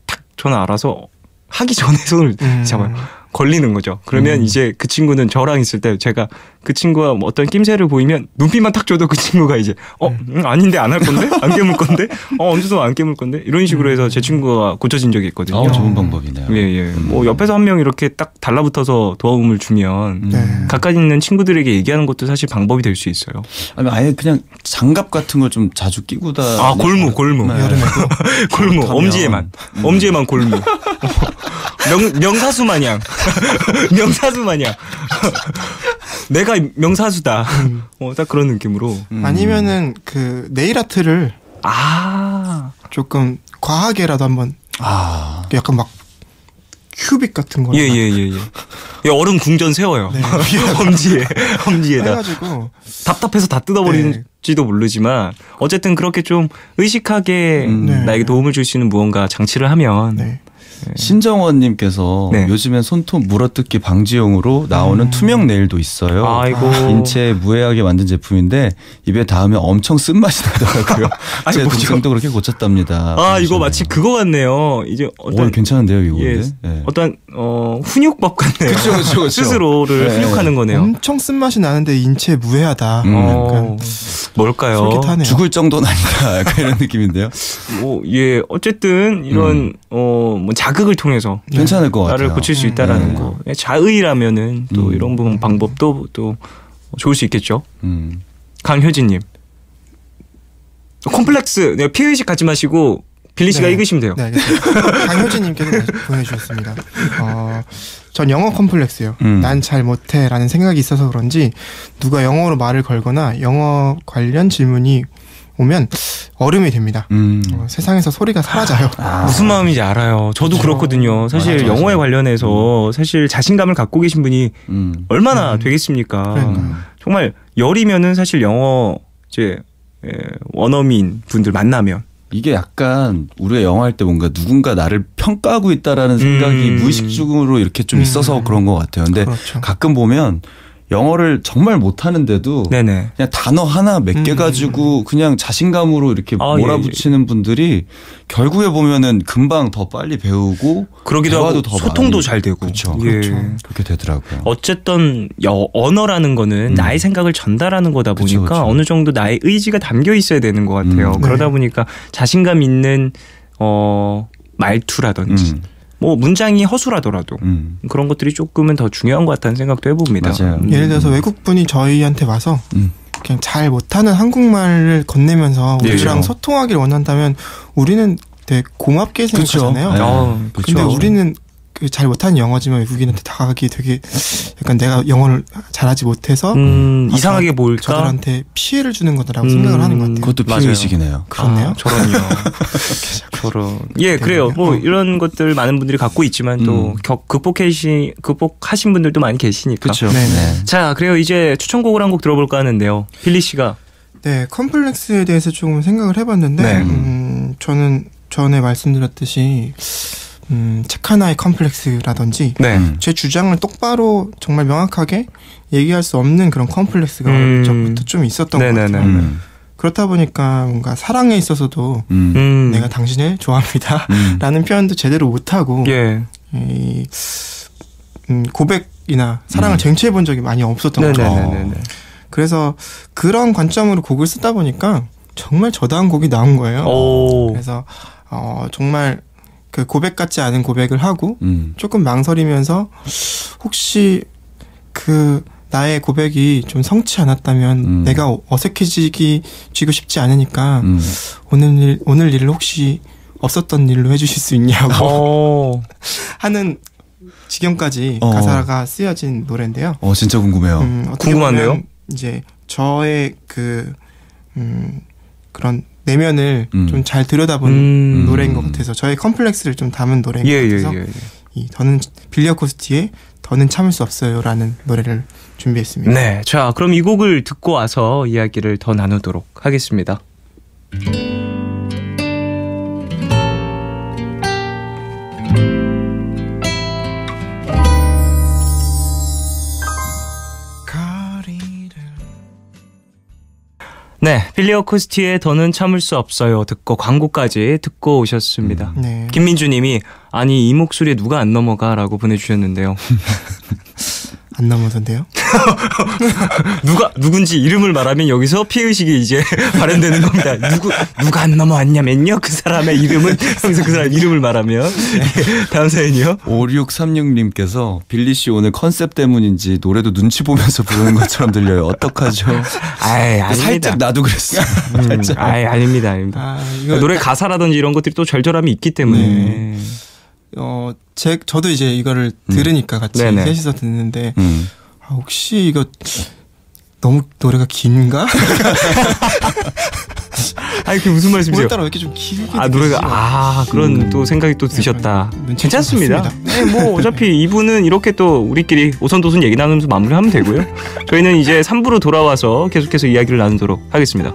탁 저는 알아서 하기 전에 손을 잡아요. 걸리는 거죠. 그러면 이제 그 친구는 저랑 있을 때 제가 그 친구가 뭐 어떤 낌새를 보이면 눈빛만 탁 줘도 그 친구가 이제 아닌데 안 할 건데? 안 깨물 건데? 언제도 안 깨물 건데? 이런 식으로 해서 제 친구가 고쳐진 적이 있거든요. 좋은 방법이네요. 예. 뭐 옆에서 한 명 이렇게 딱 달라붙어서 도움을 주면 가까이 있는 친구들에게 얘기하는 것도 사실 방법이 될 수 있어요. 아니 아예 그냥 장갑 같은 걸 좀 자주 끼고 다. 골무. 여름에도. 골무. 엄지에만 골무. 명사수 마냥. 내가 명사수다. 딱 그런 느낌으로. 아니면은 네일 아트를 조금 과하게라도 한번 약간 막 큐빅 같은 거. 예. 얼음 궁전 세워요. 네. 엄지에다. 해가지고 답답해서 다 뜯어버릴지도 모르지만 어쨌든 그렇게 좀 의식하게 네. 나에게 도움을 줄 수 있는 무언가 장치를 하면 신정원님께서 네. 요즘엔 손톱 물어뜯기 방지용으로 나오는 투명 네일도 있어요. 아이고. 인체 무해하게 만든 제품인데 입에 닿으면 엄청 쓴맛이 나더라고요. 제 동생도 그렇게 고쳤답니다. 이거 마치 그거 같네요. 이제 어떤 괜찮은데요, 이거. 예, 네. 어떤 훈육법 같네요. 그렇죠. 스스로를 네. 훈육하는 거네요. 엄청 쓴맛이 나는데 인체에 무해하다. 약간 뭘까요? 솔깃하네요. 죽을 정도는 아니다. 약간 이런 느낌인데요. 예, 어쨌든 이런 뭐 자극을 통해서 괜찮을 것 같아요. 나를 고칠 수 있다라는 거. 자의라면은 또 이런 부분 방법도 또 좋을 수 있겠죠. 강효진님, 콤플렉스 피의식 갖지 마시고 빌리 씨가 읽으시면 돼요. 네, 알겠습니다. 강효진님께서 보내주셨습니다. 전 영어 컴플렉스요. 난 잘 못해라는 생각이 있어서 그런지 누가 영어로 말을 걸거나 영어 관련 질문이 오면 얼음이 됩니다. 세상에서 소리가 사라져요. 무슨 마음인지 알아요. 저도 그렇거든요. 사실 맞아. 영어에 관련해서 사실 자신감을 갖고 계신 분이 얼마나 되겠습니까? 정말 열이면은 사실 영어 이제 원어민 분들 만나면 이게 약간 우리가 영어 할 때 뭔가 누군가 나를 평가하고 있다라는 생각이 무의식적으로 이렇게 좀 있어서 그런 것 같아요. 근데 그렇죠. 가끔 보면 영어를 정말 못하는데도 네네. 그냥 단어 하나 몇 개 가지고 그냥 자신감으로 이렇게 몰아붙이는 분들이 결국에 보면은 금방 더 빨리 배우고 그러기도 하고 더 소통도 많이. 잘 되고 그렇죠. 예. 그렇게 되더라고요. 어쨌든 언어라는 거는 나의 생각을 전달하는 거다 보니까 그쵸. 어느 정도 나의 의지가 담겨 있어야 되는 것 같아요. 그러다 보니까 자신감 있는 말투라든지 뭐 문장이 허술하더라도 그런 것들이 조금은 더 중요한 것 같다는 생각도 해봅니다. 맞아요. 예를 들어서 외국분이 저희한테 와서 그냥 잘 못하는 한국말을 건네면서 우리랑 소통하기를 원한다면 우리는 되게 고맙게 생각하잖아요. 근데 우리는 그 잘 못하는 영어지만 외국인한테 다가가기 되게 약간 내가 영어를 잘하지 못해서 이상하게 보일까? 저들한테 피해를 주는 거다라고 생각을 하는 것 같아요. 그것도 피해의식이네요. 그렇네요. 저런요. 저런. 예, 그래요. 뭐 이런 것들 많은 분들이 갖고 있지만 또 극복하신 분들도 많이 계시니까. 그렇죠. 네. 자, 그래요. 이제 추천곡을 한 곡 들어볼까 하는데요. 빌리 씨가. 네, 컴플렉스에 대해서 조금 생각을 해봤는데 저는 전에 말씀드렸듯이 책 하나의 컴플렉스라든지 제 주장을 똑바로 정말 명확하게 얘기할 수 없는 그런 컴플렉스가 어릴 적부터 좀 있었던 것 같아요. 그렇다 보니까 뭔가 사랑에 있어서도 내가 당신을 좋아합니다 라는 표현도 제대로 못하고 고백이나 사랑을 쟁취해 본 적이 많이 없었던 거죠. 그래서 그런 관점으로 곡을 쓰다 보니까 정말 저다운 곡이 나온 거예요. 그래서 정말 그 고백 같지 않은 고백을 하고 조금 망설이면서 혹시 그 나의 고백이 좀 성치 않았다면 내가 어색해지고 싶지 않으니까 오늘 일을 혹시 없었던 일로 해주실 수 있냐고 하는 지경까지 가사가 쓰여진 노래인데요. 진짜 궁금해요. 궁금한데요? 이제 저의 그런 내면을 좀 잘 들여다본 노래인 것 같아서 저의 컴플렉스를 좀 담은 노래인 것 같아서 더는 빌리 어코스티의 더는 참을 수 없어요라는 노래를 준비했습니다. 네, 자 그럼 이 곡을 듣고 와서 이야기를 더 나누도록 하겠습니다. 네, 빌리 어코스티의 더는 참을 수 없어요 듣고 광고까지 듣고 오셨습니다. 네. 김민주님이 아니 이 목소리에 누가 안 넘어가라고 보내주셨는데요. 안 넘어선데요? 누군지 이름을 말하면 여기서 피해의식이 이제 발현되는 겁니다. 누가 안 넘어왔냐면요. 그 사람의 이름은 여기서 그 사람 이름을 말하면. 다음 사연이요. 5636님께서 빌리 씨 오늘 컨셉 때문인지 노래도 눈치 보면서 부르는 것처럼 들려요. 어떡하죠? 아닙니다. 살짝 나도 그랬어요. 아닙니다. 노래 가사라든지 이런 것들이 또 절절함이 있기 때문에. 저도 이제 이거를 들으니까 같이 셋이서 듣는데 혹시 이거 너무 노래가 긴가? 아니 그게 무슨 말씀이세요? 오늘따라 왜 이렇게 좀 길게 노래가 그런 또 생각이 또 드셨다. 괜찮습니다. 네, 뭐 어차피 이분은 이렇게 또 우리끼리 오선도선 얘기 나누면서 마무리하면 되고요. 저희는 이제 3부로 돌아와서 계속해서 이야기를 나누도록 하겠습니다.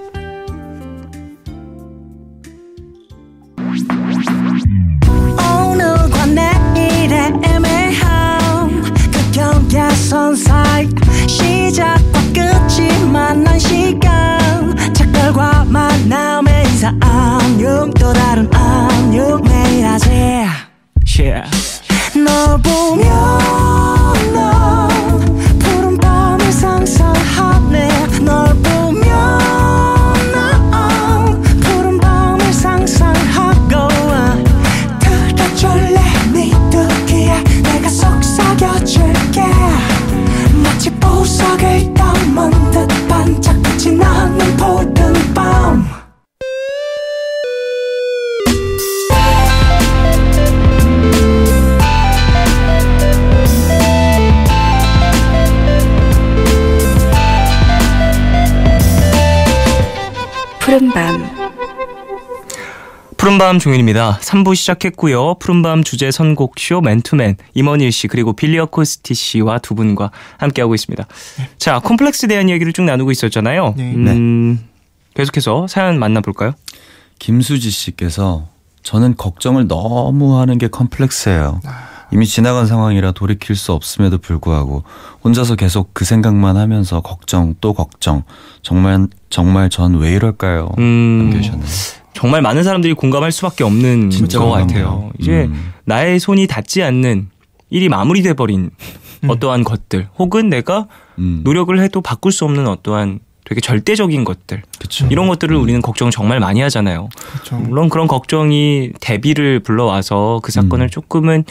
푸른밤. 푸른밤 종윤입니다. 3부 시작했고요. 푸른밤 주제 선곡쇼 맨투맨 임원일 씨 그리고 빌리 어코스티 씨와 두 분과 함께하고 있습니다. 자, 콤플렉스에 대한 이야기를 쭉 나누고 있었잖아요. 계속해서 사연 만나볼까요? 김수지 씨께서 저는 걱정을 너무 하는 게 컴플렉스예요. 이미 지나간 상황이라 돌이킬 수 없음에도 불구하고 혼자서 계속 그 생각만 하면서 걱정 또 걱정. 정말 전 왜 이럴까요? 남겨주셨네요. 정말 많은 사람들이 공감할 수밖에 없는 것 같아요. 이제 나의 손이 닿지 않는 일이 마무리돼 버린 어떠한 것들 혹은 내가 노력을 해도 바꿀 수 없는 어떠한 되게 절대적인 것들 그쵸. 이런 것들을 우리는 걱정 정말 많이 하잖아요. 그쵸. 물론 그런 걱정이 대비를 불러와서 그 사건을 조금은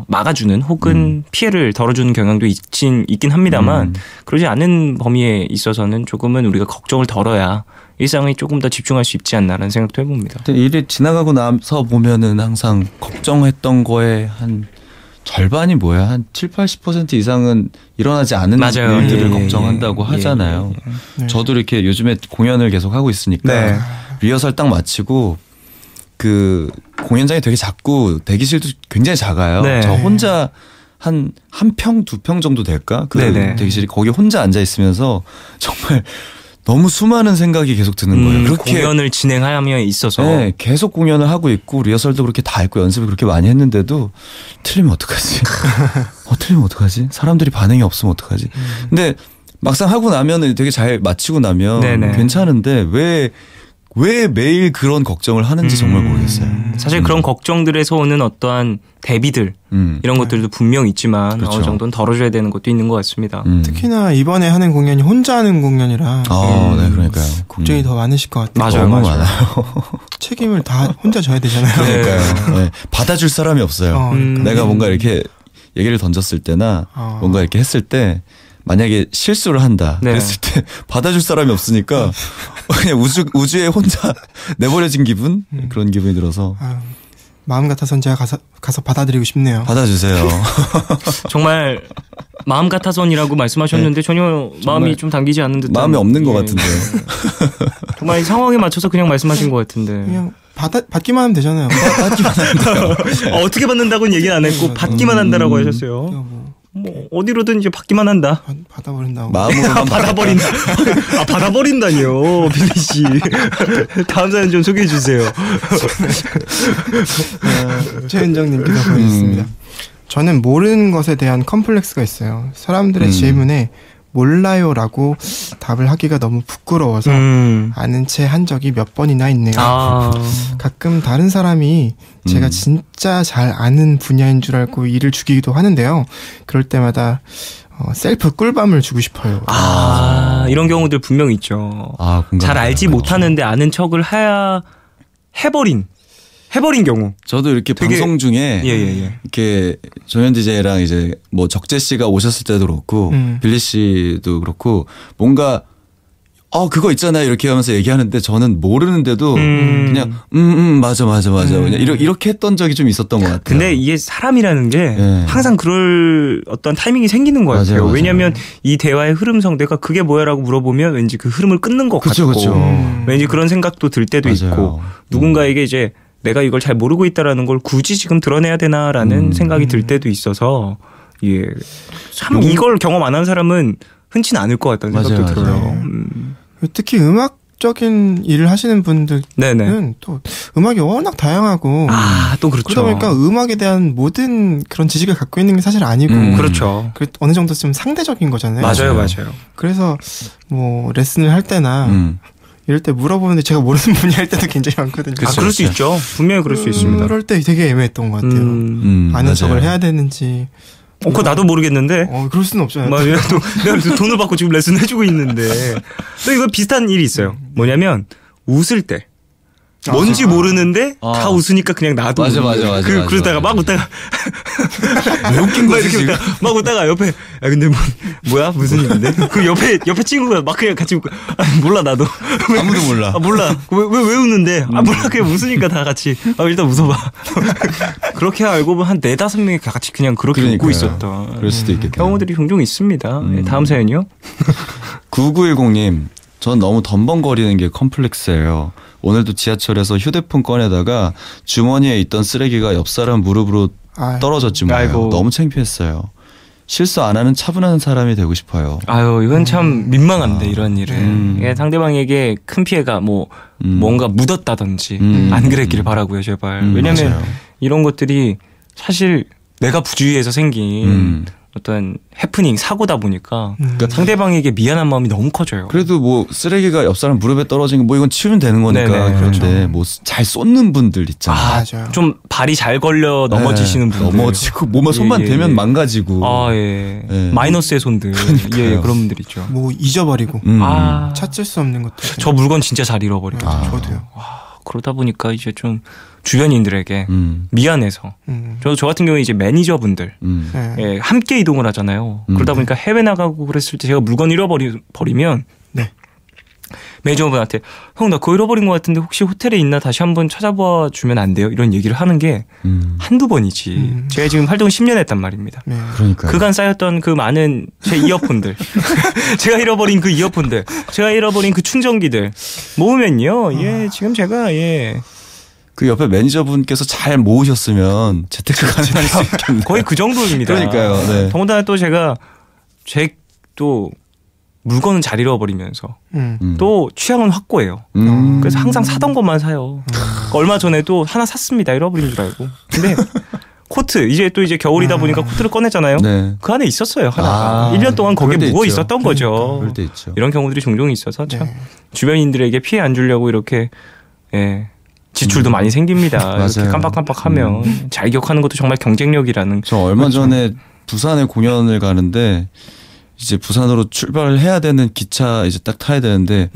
막아주는 혹은 피해를 덜어주는 경향도 있긴 합니다만 그러지 않은 범위에 있어서는 조금은 우리가 걱정을 덜어야 일상에 조금 더 집중할 수 있지 않나라는 생각도 해봅니다. 근데 일이 지나가고 나서 보면은 항상 걱정했던 거에 한 절반이 뭐야? 한 70-80% 이상은 일어나지 않은 맞아요. 일들을 걱정한다고 하잖아요. 저도 이렇게 요즘에 공연을 계속 하고 있으니까 리허설 딱 마치고 그 공연장이 되게 작고 대기실도 굉장히 작아요. 저 혼자 한 평, 2평 정도 될까? 그 대기실이 거기 혼자 앉아 있으면서 정말 너무 수많은 생각이 계속 드는 거예요. 그렇게 공연을 진행하며 있어서 계속 공연을 하고 있고 리허설도 그렇게 다 했고 연습을 그렇게 많이 했는데도 틀리면 어떡하지? 틀리면 어떡하지? 사람들이 반응이 없으면 어떡하지? 근데 막상 하고 나면은 되게 잘 마치고 나면 괜찮은데 왜 매일 그런 걱정을 하는지 정말 모르겠어요. 사실 그런 걱정들에서 오는 어떠한 대비들 이런 것들도 분명 있지만 그렇죠. 어느 정도는 덜어줘야 되는 것도 있는 것 같습니다. 특히나 이번에 하는 공연이 혼자 하는 공연이라 네, 그러니까요. 걱정이 더 많으실 것 같아요. 너무 많아요. 책임을 다 혼자 져야 되잖아요. 그러니까요. 네. 받아줄 사람이 없어요. 내가 뭔가 이렇게 얘기를 던졌을 때나 뭔가 이렇게 했을 때 만약에 실수를 한다 그랬을 때 받아줄 사람이 없으니까 그냥 우주에 혼자 내버려진 기분? 그런 기분이 들어서 마음 같아서는 제가 가서 받아드리고 싶네요. 받아주세요. 정말 마음 같아서이라고 말씀하셨는데 전혀 마음이 좀 당기지 않는 듯한 마음이 없는 것 같은데 정말 상황에 맞춰서 그냥 말씀하신 것 같은데 그냥 받기만 하면 되잖아요. 받기만 하면 어떻게 받는다고는 얘기는 안 했고 받기만 한다라고 하셨어요. 뭐 어디로든 이제 받기만 한다. 받아버린다고. 마음으로만 받아버린다. 받아버린다니요, 빌리 씨. 다음 사연 좀 소개해 주세요. 최은정님께서 보내주셨습니다. 저는 모르는 것에 대한 컴플렉스가 있어요. 사람들의 질문에 몰라요라고 답을 하기가 너무 부끄러워서 아는 채 한 적이 몇 번이나 있네요. 가끔 다른 사람이 제가 진짜 잘 아는 분야인 줄 알고 일을 주기도 하는데요. 그럴 때마다 셀프 꿀밤을 주고 싶어요. 이런 경우들 분명 있죠. 잘 알지 못하는데 아는 척을 해버린 경우. 저도 이렇게 방송 중에 이렇게 정현 DJ랑 이제 뭐 적재 씨가 오셨을 때도 그렇고 빌리 씨도 그렇고 뭔가 그거 있잖아요 이렇게 하면서 얘기하는데 저는 모르는데도 그냥 맞아 그냥 이렇게 했던 적이 좀 있었던 것 같아요. 근데 이게 사람이라는 게 항상 그럴 어떤 타이밍이 생기는 것 같아요. 맞아요. 왜냐하면 이 대화의 흐름상 내가 그게 뭐야라고 물어보면 왠지 그 흐름을 끊는 것 같고 왠지 그런 생각도 들 때도 있고 누군가에게 이제 내가 이걸 잘 모르고 있다라는 걸 굳이 지금 드러내야 되나라는 생각이 들 때도 있어서 참 이걸 경험 안 한 사람은 흔치는 않을 것 같다는 생각도 들어요. 특히 음악적인 일을 하시는 분들은 또 음악이 워낙 다양하고 또 그렇죠. 그러다 보니까 음악에 대한 모든 그런 지식을 갖고 있는 게 사실 아니고 그렇죠. 어느 정도 좀 상대적인 거잖아요. 맞아요. 그래서 뭐 레슨을 할 때나 이럴 때 물어보는데 제가 모르는 분야일 때도 굉장히 많거든요. 그럴 수 있죠. 분명히 그럴 수 있습니다. 그럴 때 되게 애매했던 것 같아요. 아는 척을 해야 되는지. 그거 나도 모르겠는데. 그럴 수는 없잖아요. 내가 돈을 받고 지금 레슨 해주고 있는데. 또 이거 비슷한 일이 있어요. 뭐냐면 웃을 때. 뭔지 모르는데 다 웃으니까 그냥 나도 맞아. 그러다가 막 웃다가 왜 웃긴 거지 지금? 막 웃다가 옆에 근데 뭐야 무슨 일인데? 그 옆에 친구가 막 그냥 같이 웃고 몰라 나도 아무도 몰라. 몰라 왜 웃는데? 몰라 그냥 웃으니까 다 같이 일단 웃어봐. 그렇게 알고 보면 한 4-5명이 같이 그냥 그렇게 웃고 있었던 그럴 수도 있겠다. 경우들이 종종 있습니다. 다음 사연이요. 9910님 전 너무 덤벙거리는 게 컴플렉스예요. 오늘도 지하철에서 휴대폰 꺼내다가 주머니에 있던 쓰레기가 옆 사람 무릎으로 떨어졌지 뭐예요. 너무 창피했어요. 실수 안 하는 차분한 사람이 되고 싶어요. 아유, 이건 참 민망한데 이런 일은. 상대방에게 큰 피해가 뭔가 묻었다든지 안 그랬길 바라고요, 제발. 왜냐면 맞아요. 이런 것들이 사실 내가 부주의해서 생긴 어떤 해프닝 사고다 보니까 상대방에게 미안한 마음이 너무 커져요. 그래도 뭐 쓰레기가 옆 사람 무릎에 떨어진 거 뭐 이건 치우면 되는 거니까. 네네, 그런데 그렇죠. 뭐 잘 쏟는 분들 있잖아요. 맞아요. 좀 발이 잘 걸려 넘어지시는 분들. 넘어지고 몸에 손만 대면 망가지고. 예. 예. 마이너스의 손들. 예, 그런 분들 있죠. 뭐 잊어버리고 찾을 수 없는 것들. 저 물건 진짜 잘 잃어버리거든요. 저도요. 그러다 보니까 이제 좀 주변인들에게 미안해서 저 같은 경우에 이제 매니저분들 예, 함께 이동을 하잖아요. 그러다 보니까 해외 나가고 그랬을 때 제가 물건 잃어버리면 네. 매니저분한테 형 나 그거 잃어버린 것 같은데 혹시 호텔에 있나 다시 한번 찾아봐 주면 안 돼요? 이런 얘기를 하는 게 한두 번이지. 제가 지금 활동을 10년 했단 말입니다. 네. 그러니까요. 그간 쌓였던 그 많은 제 이어폰들 제가 잃어버린 그 이어폰들 제가 잃어버린 그 충전기들 모으면요. 예, 지금 제가 그 옆에 매니저분께서 잘 모으셨으면 재테크 가능할 수 있겠네요. 거의 그 정도입니다. 그러니까요. 네. 더군다나 또 제가 또 물건은 잘 잃어버리면서 또 취향은 확고해요. 그래서 항상 사던 것만 사요. 얼마 전에도 하나 샀습니다. 잃어버린 줄 알고. 근데 코트 이제 겨울이다 보니까 코트를 꺼내잖아요. 네. 그 안에 있었어요. 하나가. 1년 동안 거기에 그럴 때 묵어 있죠. 있었던 거죠. 그럴 때 있죠. 이런 경우들이 종종 있어서 참 네. 주변인들에게 피해 안 주려고 이렇게 지출도 많이 생깁니다. 이렇게 맞아요. 깜빡깜빡하면 잘 기억하는 것도 정말 경쟁력이라는. 저 얼마 전에 부산에 공연을 가는데 이제 부산으로 출발을 해야 되는 기차 이제 딱 타야 되는데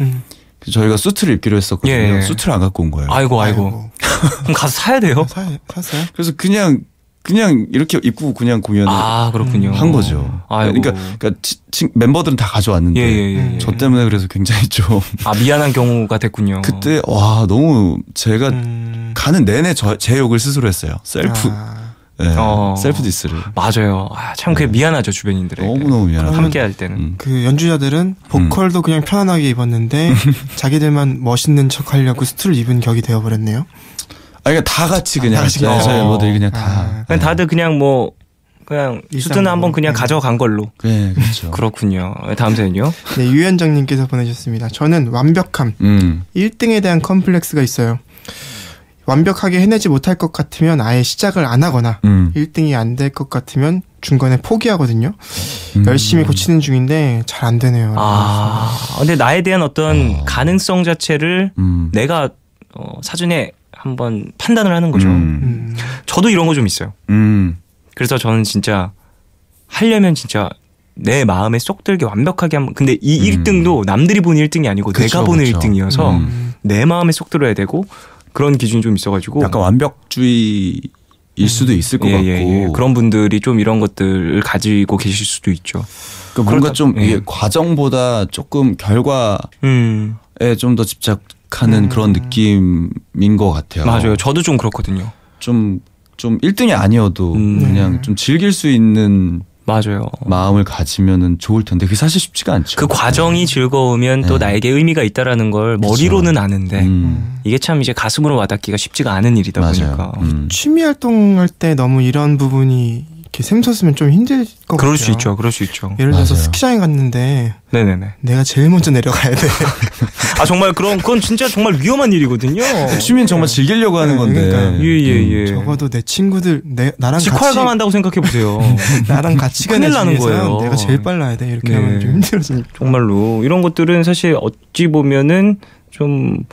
저희가 수트를 입기로 했었거든요. 예. 수트를 안 갖고 온 거예요. 아이고. 그럼 가서 사야 돼요? 샀어요? 그래서 그냥 이렇게 입고 그냥 공연을 그렇군요. 한 거죠. 아이고. 그러니까 멤버들은 다 가져왔는데 예. 저 때문에 그래서 굉장히 좀 미안한 경우가 됐군요. 그때 와 너무 제가 가는 내내 제 욕을 스스로 했어요. 셀프 셀프 디스를. 맞아요. 참 그게 미안하죠 주변인들에게. 너무 미안하죠. 함께 할 때는. 그 연주자들은 보컬도 그냥 편안하게 입었는데 자기들만 멋있는 척 하려고 수트를 입은 격이 되어버렸네요. 그러니까 다 같이 그냥 저희 멤버들이 그냥 다. 그냥 다들 그냥 그냥 수트는 한번 그냥 가져간 걸로. 네, 그렇죠. 그렇군요. 다음 사연요. 네, 유현정님께서 보내주셨습니다. 저는 완벽함, 1등에 대한 컴플렉스가 있어요. 완벽하게 해내지 못할 것 같으면 아예 시작을 안 하거나 1등이 안 될 것 같으면 중간에 포기하거든요. 열심히 고치는 중인데 잘 안 되네요. 근데 나에 대한 어떤 가능성 자체를 내가 사전에 한번 판단을 하는 거죠. 저도 이런 거 좀 있어요. 그래서 저는 진짜 하려면 진짜 내 마음에 쏙 들게 완벽하게 한번. 근데 이 1등도 남들이 보는 1등이 아니고 내가 보는 1등이어서 내 마음에 쏙 들어야 되고 그런 기준이 좀 있어가지고 약간 완벽주의일 수도 있을 것 같고 그런 분들이 좀 이런 것들을 가지고 계실 수도 있죠. 그러니까 뭔가 좀 이게 과정보다 조금 결과에 좀 더 집착하는 그런 느낌인 것 같아요. 맞아요. 저도 좀 그렇거든요. 좀 1등이 아니어도 그냥 좀 즐길 수 있는 맞아요. 마음을 가지면은 좋을 텐데 그게 사실 쉽지가 않죠. 그 과정이 즐거우면 또 나에게 의미가 있다라는 걸 머리로는 아는데 이게 참 이제 가슴으로 와닿기가 쉽지가 않은 일이다 보니까. 취미 활동할 때 너무 이런 부분이 이렇게 샘솟으면 좀 힘들 것 같아요. 그럴 수 있죠. 예를 들어서 스키장에 갔는데 네네네. 내가 제일 먼저 내려가야 돼. 정말 그건 진짜 정말 위험한 일이거든요. 취미는 정말 즐기려고 하는 건데. 그러니까. 예. 적어도 내 친구들 나랑 직활강한다고 생각해 보세요. 나랑 같이 큰일 나는 거예요. 내가 제일 빨라야 돼. 이렇게 하면 좀 힘들어지니까. 정말로 이런 것들은 사실 어찌 보면은 좀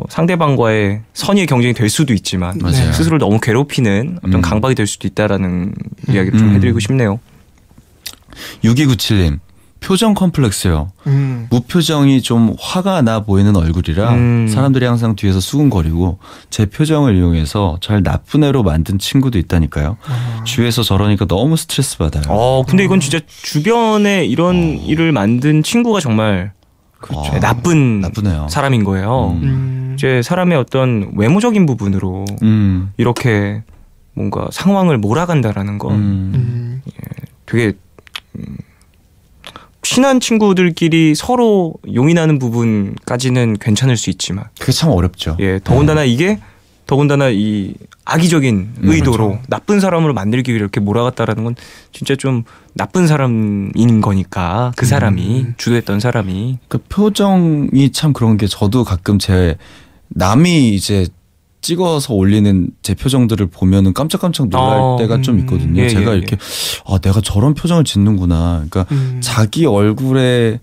상대방과의 선의의 경쟁이 될 수도 있지만 맞아요. 스스로를 너무 괴롭히는 어떤 강박이 될 수도 있다라는 이야기를 좀 해드리고 싶네요. 6297님 표정 컴플렉스요. 무표정이 좀 화가 나 보이는 얼굴이라 사람들이 항상 뒤에서 수군거리고 제 표정을 이용해서 잘 나쁜 애로 만든 친구도 있다니까요. 주위에서 저러니까 너무 스트레스 받아요. 근데 이건 진짜 주변에 이런 일을 만든 친구가 정말 나쁘네요. 사람인 거예요. 이제 사람의 어떤 외모적인 부분으로 이렇게 뭔가 상황을 몰아간다라는 건 되게 친한 친구들끼리 서로 용인하는 부분까지는 괜찮을 수 있지만 그게 참 어렵죠. 예, 더군다나 이 악의적인 의도로 그렇죠. 나쁜 사람으로 만들기 위해 이렇게 몰아갔다라는 건 진짜 좀 나쁜 사람인 거니까 그 사람이 주도했던 사람이 그 표정이 참 그런 게 저도 가끔 제 남이 이제 찍어서 올리는 제 표정들을 보면은 깜짝깜짝 놀랄 때가 좀 있거든요. 예, 제가 예, 이렇게 내가 저런 표정을 짓는구나. 그러니까 자기 얼굴에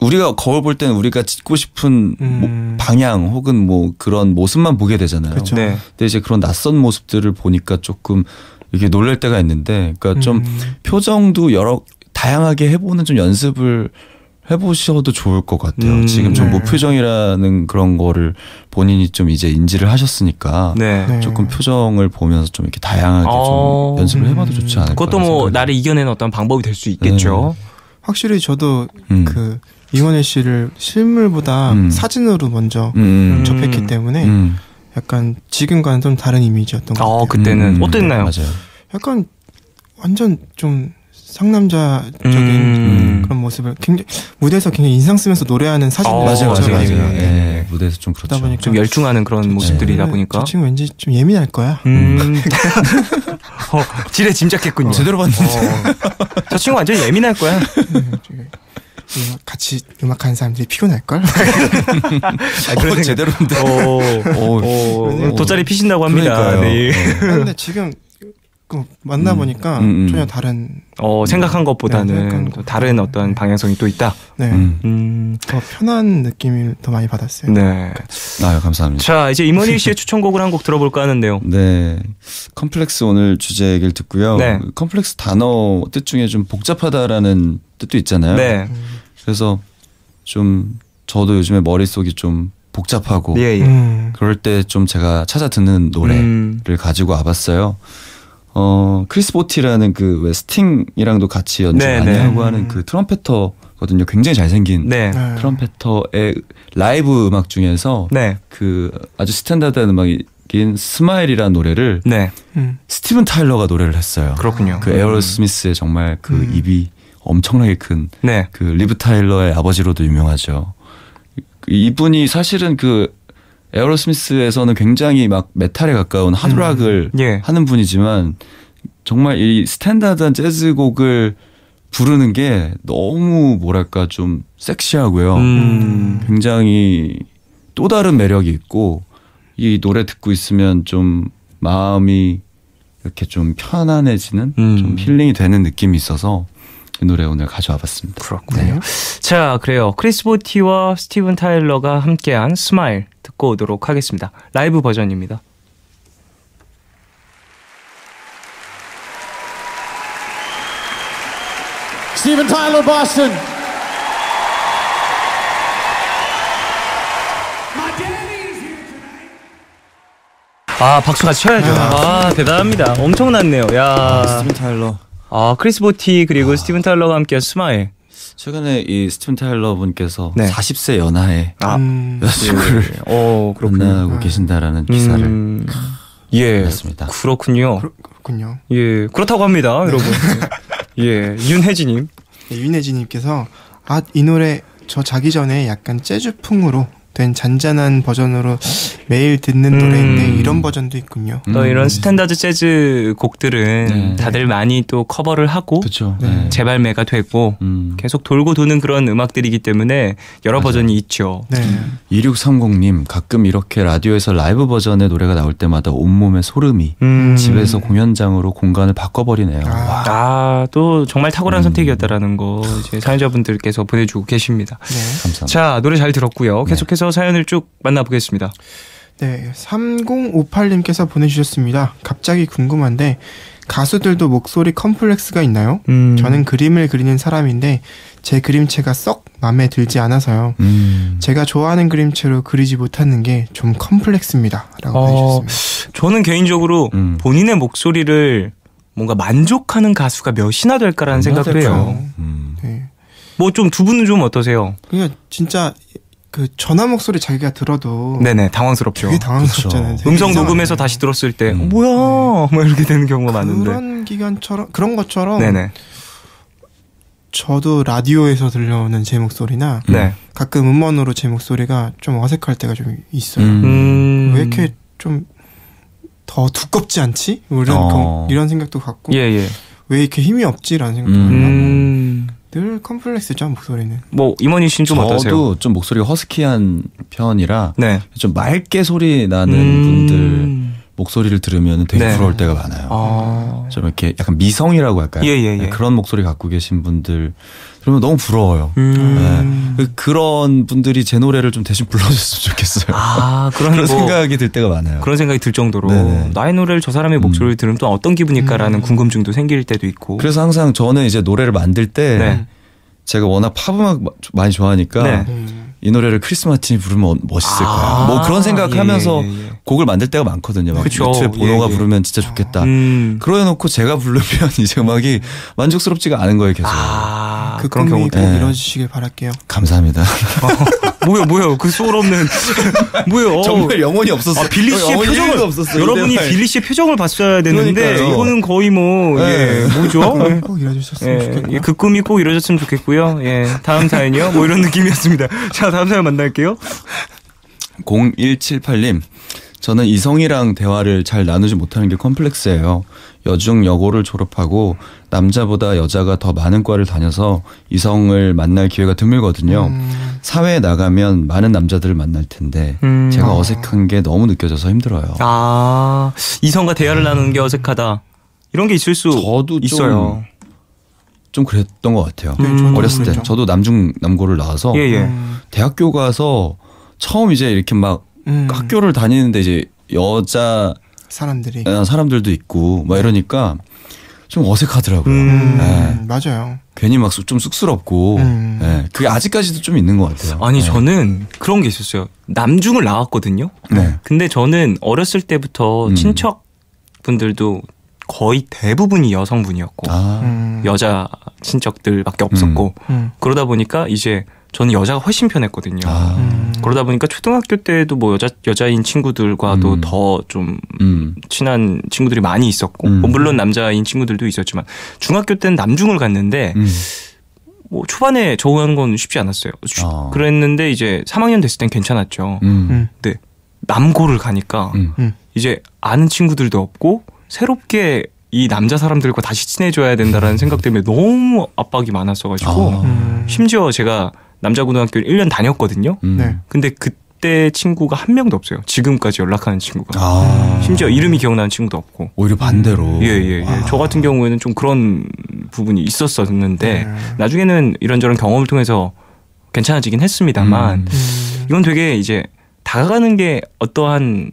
우리가 거울 볼 때는 우리가 짓고 싶은 방향 혹은 뭐 그런 모습만 보게 되잖아요. 그렇죠. 네. 근데 이제 그런 낯선 모습들을 보니까 조금 이게 놀랄 때가 있는데, 그러니까 좀 표정도 다양하게 해보는 좀 연습을 해보셔도 좋을 것 같아요. 지금 좀 네. 무표정이라는 그런 거를 본인이 좀 이제 인지를 하셨으니까 네. 조금 표정을 보면서 좀 이렇게 다양하게 좀 연습을 해봐도 좋지 않을까. 그것도 뭐 나를 이겨내는 어떤 방법이 될 수 있겠죠. 확실히 저도 그 이원혜 씨를 실물보다 사진으로 먼저 접했기 때문에 약간 지금과는 좀 다른 이미지였던 것 같아요. 그때는 어땠나요? 맞아요. 약간 완전 좀 상남자적인 그런 모습을 굉장히 무대에서 굉장히 인상 쓰면서 노래하는 사진을 맞아요. 많이 네. 네. 무대에서 좀 그렇죠. 보니까 좀 열중하는 그런 모습들이다 보니까 저 친구 왠지 좀 예민할 거야. 지레 짐작했군요. 제대로 봤는데. 저 친구 완전 예민할 거야. 같이 음악하는 사람들이 피곤할 걸. 제대로인데. 돗자리 피신다고 합니다. 네. 근데 지금 만나 보니까 전혀 다른. 생각한 것보다는 또 다른 어떤 방향성이 또 있다. 네. 더 편한 느낌을 더 많이 받았어요. 네. 감사합니다. 자, 이제 임원일 씨의 추천곡을 한 곡 들어볼까 하는데요. 네. 컴플렉스 오늘 주제 얘기를 듣고요. 네. 컴플렉스 단어 뜻 중에 좀 복잡하다라는 뜻도 있잖아요. 네. 그래서 좀 저도 요즘에 머릿속이 좀 복잡하고 예. 그럴 때 좀 제가 찾아 듣는 노래를 가지고 와봤어요. 크리스 보티라는 그 왜 스팅이랑도 같이 연주 많이 하고 하는 그 트럼펫터거든요. 굉장히 잘생긴 트럼펫터의 라이브 음악 중에서 그 아주 스탠다드한 음악인 스마일이라는 노래를 스티븐 타일러가 노래를 했어요. 그렇군요. 그 에어로스미스의 정말 그 입이 엄청나게 큰 그 리브 타일러의 아버지로도 유명하죠. 이분이 사실은 그 에어로스미스에서는 굉장히 막 메탈에 가까운 하드락을 하는 분이지만 정말 이 스탠다드한 재즈곡을 부르는 게 너무 뭐랄까 좀 섹시하고요. 굉장히 또 다른 매력이 있고 이 노래 듣고 있으면 좀 마음이 이렇게 좀 편안해지는 좀 힐링이 되는 느낌이 있어서 이 노래 오늘 가져와 봤습니다. 그렇군요. 자, 그래요. 크리스 보티와 스티븐 타일러가 함께한 스마일 듣고 오도록 하겠습니다. 라이브 버전입니다. Steven Tyler, Boston. 박수 같이 쳐야죠. 대단합니다. 엄청났네요. 스티븐 타일러. 크리스 보티 그리고 스티븐 타일러가 함께한 스마일. 최근에 이 스티븐 타일러 분께서 40세 연하의 여자친구를 만나고 계신다라는 기사를 봤습니다. 그렇군요. 그렇군요. 예, 그렇다고 합니다, 여러분. 예, 윤혜진님. 네, 윤혜진님께서 이 노래 저 자기 전에 약간 재즈풍으로 된 잔잔한 버전으로 매일 듣는 노래인데 이런 버전도 있군요. 또 이런 스탠다드 재즈 곡들은 다들 많이 또 커버를 하고 재발매가 되고 계속 돌고 도는 그런 음악들이기 때문에 여러 버전이 있죠. 2630님 가끔 이렇게 라디오에서 라이브 버전의 노래가 나올 때마다 온몸에 소름이 집에서 공연장으로 공간을 바꿔버리네요. 또 정말 탁월한 선택이었다라는 거 이제 사연자분들께서 보내주고 계십니다. 감사합니다. 자, 노래 잘 들었고요. 계속해서 사연을 쭉 만나보겠습니다. 네, 3058님께서 보내주셨습니다. 갑자기 궁금한데 가수들도 목소리 컴플렉스가 있나요? 저는 그림을 그리는 사람인데 제 그림체가 썩 마음에 들지 않아서요. 제가 좋아하는 그림체로 그리지 못하는 게 좀 컴플렉스입니다. 라고 해주셨습니다. 저는 개인적으로 본인의 목소리를 뭔가 만족하는 가수가 몇이나 될까라는 생각을 해요. 네. 뭐 좀 두 분은 좀 어떠세요? 그냥 진짜 그 전화 목소리 자기가 들어도 네네 당황스럽죠. 되게 당황스럽잖아요. 되게 음성 이상하네. 녹음해서 다시 들었을 때 뭐야 뭐 이렇게 되는 경우가 많은데 그런 것처럼 네네. 저도 라디오에서 들려오는 제 목소리나 네. 가끔 음원으로 제 목소리가 좀 어색할 때가 좀 있어요. 왜 이렇게 좀 더 두껍지 않지? 이런 생각도 갖고 예. 왜 이렇게 힘이 없지라는 생각도 하고 늘 컴플렉스죠 목소리는. 뭐 임원희 씨는 좀 어떠세요? 저도 좀 목소리가 허스키한 편이라 네. 좀 맑게 소리 나는 분들 목소리를 들으면 되게 네. 부러울 때가 많아요. 좀 이렇게 약간 미성이라고 할까요? 예. 그런 목소리 갖고 계신 분들 그러면 너무 부러워요. 네. 그런 분들이 제 노래를 좀 대신 불러줬으면 좋겠어요. 그런 생각이 들 때가 많아요. 그런 생각이 들 정도로 네네. 나의 노래를 저 사람의 목소리를 들으면 또 어떤 기분일까라는 궁금증도 생길 때도 있고. 그래서 항상 저는 이제 노래를 만들 때 네. 제가 워낙 팝음악 많이 좋아하니까 네. 이 노래를 크리스 마틴이 부르면 멋있을 거야. 뭐 그런 생각하면서 곡을 만들 때가 많거든요. 막 그쵸. 유튜브에 보노가 부르면 진짜 좋겠다. 그러놓고 제가 부르면 이제 음악이 만족스럽지가 않은 거예요. 계속. 그 그런 꿈이 경우도. 꼭 네. 이루어지시길 바랄게요. 감사합니다. 뭐야 그 소울 없는 뭐야 정말 영혼이 없었어요. 빌리 씨의 영혼이 표정을 일도 없었어요. 여러분이 이때만. 빌리 씨의 표정을 봤어야 됐는데 그러니까요. 이거는 거의 뭐 네. 뭐죠? 꼭 이루어지셨으면 좋겠고요. 그 꿈이 꼭 이루어졌으면 좋겠고요. 다음 사연이요. 뭐 이런 느낌이었습니다. 자, 다음 사연 만날게요. 0178님. 저는 이성이랑 대화를 잘 나누지 못하는 게 컴플렉스예요. 여중 여고를 졸업하고 남자보다 여자가 더 많은 과를 다녀서 이성을 만날 기회가 드물거든요. 사회에 나가면 많은 남자들을 만날 텐데 제가 어색한 게 너무 느껴져서 힘들어요. 이성과 대화를 나누는 게 어색하다. 이런 게 있을 수 저도 있어요. 좀 그랬던 것 같아요. 저도 어렸을 때 그랬죠. 저도 남고를 나와서 대학교 가서 처음 이제 이렇게 막 학교를 다니는데 이제 여자 사람들도 있고 막 이러니까 좀 어색하더라고요. 네. 맞아요. 괜히 막 좀 쑥스럽고 네. 그게 아직까지도 좀 있는 것 같아요. 아니 네. 저는 그런 게 있었어요. 남중을 나왔거든요. 네. 근데 저는 어렸을 때부터 친척분들도 거의 대부분이 여성분이었고 여자 친척들밖에 없었고 그러다 보니까 이제 저는 여자가 훨씬 편했거든요. 그러다 보니까 초등학교 때도 뭐 여자인 친구들과도 더 좀 친한 친구들이 많이 있었고 뭐 물론 남자인 친구들도 있었지만 중학교 때는 남중을 갔는데 뭐 초반에 적응하는 건 쉽지 않았어요. 그랬는데 이제 3학년 됐을 땐 괜찮았죠. 근데 남고를 가니까 이제 아는 친구들도 없고 새롭게 이 남자 사람들과 다시 친해져야 된다라는 생각 때문에 너무 압박이 많았어가지고 심지어 제가 남자 고등학교를 1년 다녔거든요. 네. 근데 그때 친구가 한 명도 없어요. 지금까지 연락하는 친구가. 심지어 이름이 기억나는 친구도 없고. 오히려 반대로. 예. 저 같은 경우에는 좀 그런 부분이 있었었는데 나중에는 이런저런 경험을 통해서 괜찮아지긴 했습니다만 이건 되게 이제 다가가는 게 어떠한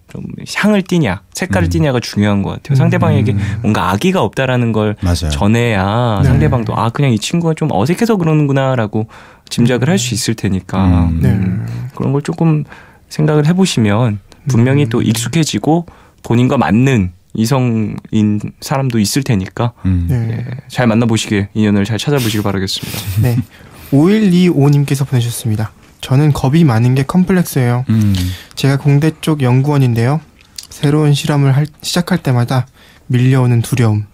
좀 향을 띠냐 색깔을 띠냐가 중요한 것 같아요. 상대방에게 뭔가 악의가 없다라는 걸 맞아요. 전해야 상대방도 그냥 이 친구가 좀 어색해서 그러는구나라고 짐작을 할 수 있을 테니까 그런 걸 조금 생각을 해보시면 분명히 또 익숙해지고 본인과 맞는 이성인 사람도 있을 테니까 잘 만나보시길 인연을 잘 찾아보시길 바라겠습니다. 네. 5125님께서 보내주셨습니다. 저는 겁이 많은 게 컴플렉스예요. 제가 공대 쪽 연구원인데요. 새로운 실험을 시작할 때마다 밀려오는 두려움.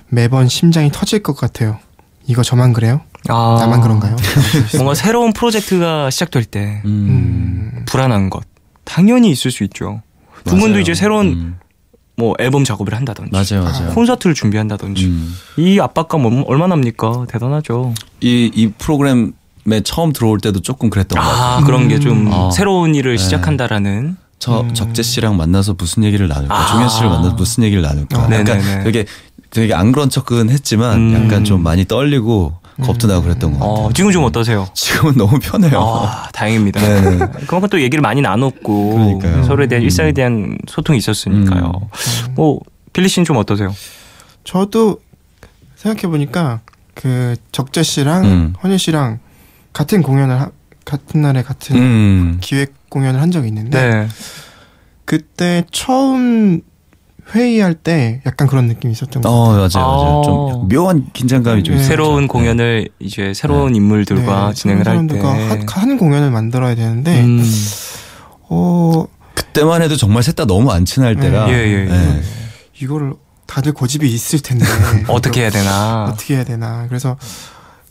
매번 심장이 터질 것 같아요. 이거 저만 그래요? 나만 그런가요? 뭔가 새로운 프로젝트가 시작될 때 불안한 것 당연히 있을 수 있죠. 두 분도 이제 새로운 뭐 앨범 작업을 한다든지 맞아요. 콘서트를 준비한다든지 이 압박감 얼마나 합니까? 대단하죠. 이 프로그램에 처음 들어올 때도 조금 그랬던 것 같아요. 그런 게 좀 새로운 일을 시작한다라는. 적재 씨랑 만나서 무슨 얘기를 나눌까? 종현 씨를 만나서 무슨 얘기를 나눌까? 약간 되게 안 그런 척은 했지만 약간 좀 많이 떨리고 겁도 나고 그랬던 것 같아요. 지금 좀 어떠세요? 지금은 너무 편해요. 다행입니다. 그만큼 또 얘기를 많이 나눴고 그러니까요. 서로에 대한 일상에 대한 소통이 있었으니까요. 뭐 빌리 씨는 좀 어떠세요? 저도 생각해보니까 그 적재 씨랑 헌희 씨랑 같은 공연을 같은 날에 같은 기획 공연을 한 적이 있는데 그때 처음 회의할 때 약간 그런 느낌이 있었던 것 같아요. 맞아요. 좀 묘한 긴장감이 좀 있어요. 새로운 공연을 이제 새로운 인물들과 진행을 할 때 한 공연을 만들어야 되는데 그때만 해도 정말 셋 다 너무 안 친할 때라 이거를 다들 고집이 있을 텐데 어떻게 해야 되나. 그래서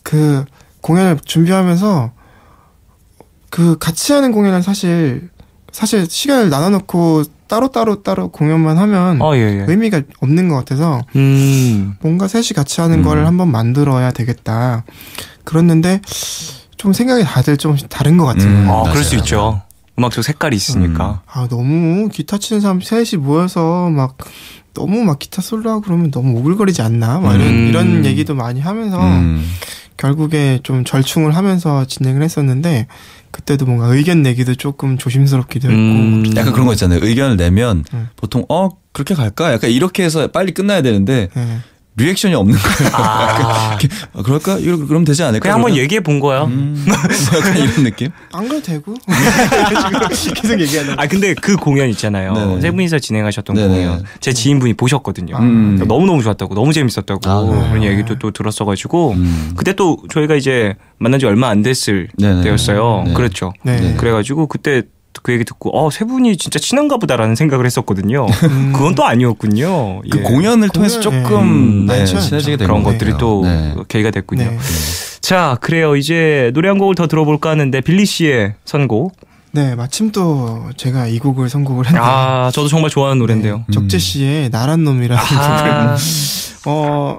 그 공연을 준비하면서 그 같이 하는 공연은 사실 시간을 나눠놓고 따로 공연만 하면 의미가 없는 것 같아서 뭔가 셋이 같이 하는 거를 한번 만들어야 되겠다. 그랬는데 좀 생각이 다들 좀 다른 것 같아요. 그럴 수 있죠. 음악적 색깔이 있으니까. 너무 기타 치는 사람 셋이 모여서 너무 기타 솔로하고 그러면 너무 오글거리지 않나? 이런 얘기도 많이 하면서 결국에 좀 절충을 하면서 진행을 했었는데 그때도 뭔가 의견 내기도 조금 조심스럽기도 했고 약간 그런 거 있잖아요. 의견을 내면 보통 그렇게 갈까? 약간 이렇게 해서 빨리 끝나야 되는데 리액션이 없는 거예요. 그럴까? 그럼 되지 않을까? 그냥 한번 얘기해 본 거야. 약간 이런 느낌? 안 그래도 되고. 계속 얘기하는. 근데 그 공연 있잖아요. 네네. 세 분이서 진행하셨던 네네. 공연. 제 지인분이 보셨거든요. 너무너무 좋았다고, 너무 재밌었다고 그런 얘기도 또 들었어가지고 그때 또 저희가 이제 만난 지 얼마 안 됐을 네네. 때였어요. 네. 그렇죠. 네. 그래가지고 그때 그 얘기 듣고 세 분이 진짜 친한가 보다라는 생각을 했었거든요. 그건 또 아니었군요. 그 공연을 통해서 조금 친해지게 된 그런 거네요. 것들이 또 계기가 됐군요. 네. 자, 그래요. 이제 노래 한 곡을 더 들어볼까 하는데 빌리 씨의 선곡. 네, 마침 또 제가 이 곡을 선곡을 했는데. 저도 정말 좋아하는 노래인데요. 적재 씨의 나란 놈이라는 곡을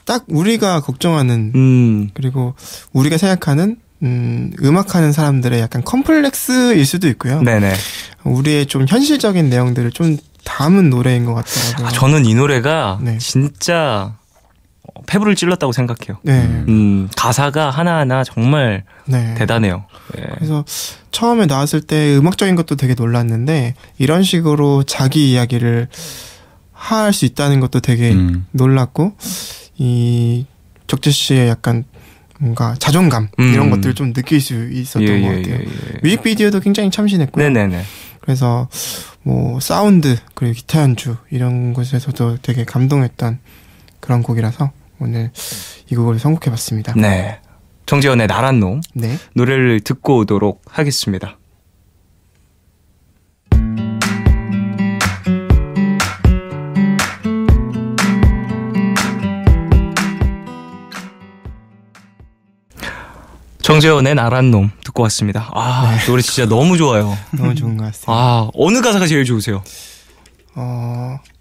딱 우리가 걱정하는 그리고 우리가 생각하는 음악하는 사람들의 약간 컴플렉스일 수도 있고요. 네네. 우리의 좀 현실적인 내용들을 좀 담은 노래인 것 같더라고요. 저는 이 노래가 진짜 패부를 찔렀다고 생각해요. 네. 가사가 하나하나 정말 대단해요. 네. 그래서 처음에 나왔을 때 음악적인 것도 되게 놀랐는데 이런 식으로 자기 이야기를 할 수 있다는 것도 되게 놀랐고 이 적재 씨의 약간 뭔가 자존감 이런 것들을 좀 느낄 수 있었던 것 같아요. 뮤직비디오도 굉장히 참신했고요. 네네네. 그래서 뭐 사운드 그리고 기타 연주 이런 것에서도 되게 감동했던 그런 곡이라서 오늘 이 곡을 선곡해봤습니다. 네. 정재현의 나란 놈 네. 노래를 듣고 오도록 하겠습니다. 정재현의 나란 놈 듣고 왔습니다. 노래 진짜 너무 좋아요. 너무 좋은 것 같습니다. 어느 가사가 제일 좋으세요?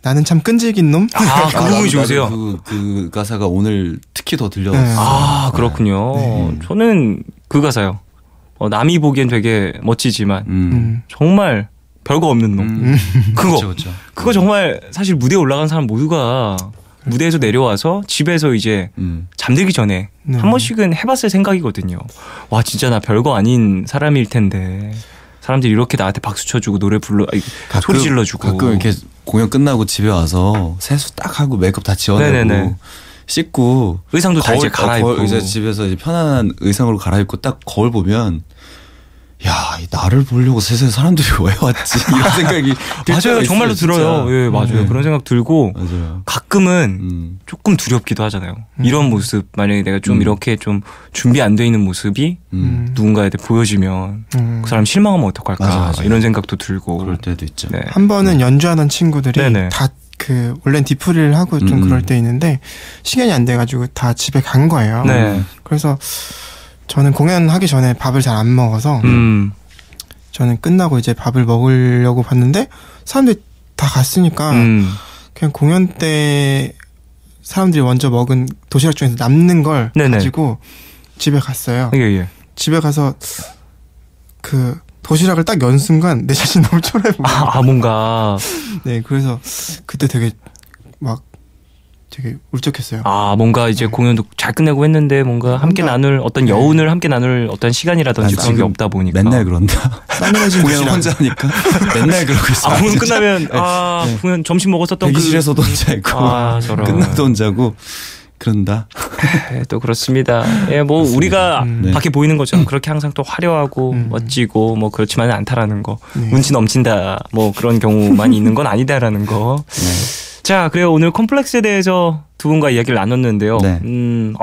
나는 참 끈질긴 놈? 그 부분이 좋으세요? 그 가사가 오늘 특히 더 들려왔어요. 그렇군요. 네. 저는 그 가사요. 남이 보기엔 되게 멋지지만 정말 별거 없는 놈. 그거 정말 사실 무대에 올라간 사람 모두가 무대에서 내려와서 집에서 이제 잠들기 전에 한 번씩은 해봤을 생각이거든요. 와, 진짜 나 별거 아닌 사람일 텐데 사람들이 이렇게 나한테 박수 쳐주고 노래 소리 질러주고. 가끔 이렇게 공연 끝나고 집에 와서 세수 딱 하고 메이크업 다 지워내고 씻고 의상도 다 이제 갈아입고 이제 집에서 이제 편안한 의상으로 갈아입고 딱 거울 보면 나를 보려고 세상에 사람들이 왜 왔지 이런 생각이 맞아요. 정말로 들어요. 예, 맞아요. 그런 생각 들고 가끔은 조금 두렵기도 하잖아요. 이런 모습 만약에 내가 좀 이렇게 좀 준비 안 돼 있는 모습이 누군가한테 보여지면 그 사람 실망하면 어떡할까 이런 생각도 들고 그럴 때도 있죠. 네. 한 번은 연주하던 친구들이 다 원래는 디프리를 하고 좀 그럴 때 있는데 시간이 안 돼가지고 다 집에 간 거예요. 그래서 저는 공연하기 전에 밥을 잘 안 먹어서 저는 끝나고 이제 밥을 먹으려고 봤는데 사람들이 다 갔으니까 그냥 공연 때 사람들이 먼저 먹은 도시락 중에서 남는 걸 가지고 집에 갔어요. 집에 가서 그 도시락을 딱 연 순간 내 자신 너무 초라해 보여요. 뭔가. 네, 그래서 그때 되게 울적했어요. 뭔가 이제 공연도 잘 끝내고 했는데 뭔가 함께 나눌 어떤 여운을 함께 나눌 어떤 시간이라든지 그런 게 없다 보니까. 맨날 그런다. 공연 혼자 하니까 맨날 그러고 있어요. 공연 끝나면 공연 점심 먹었었던 대기실에서도 혼자 있고 끝나도 혼자고 그런다. 또 그렇습니다. 우리가 밖에 보이는 것처럼 그렇게 항상 또 화려하고 멋지고 그렇지만은 않다라는 거. 운치 넘친다. 그런 경우만 있는 건 아니다라는 거. 자, 그래요. 오늘 컴플렉스에 대해서 두 분과 이야기를 나눴는데요.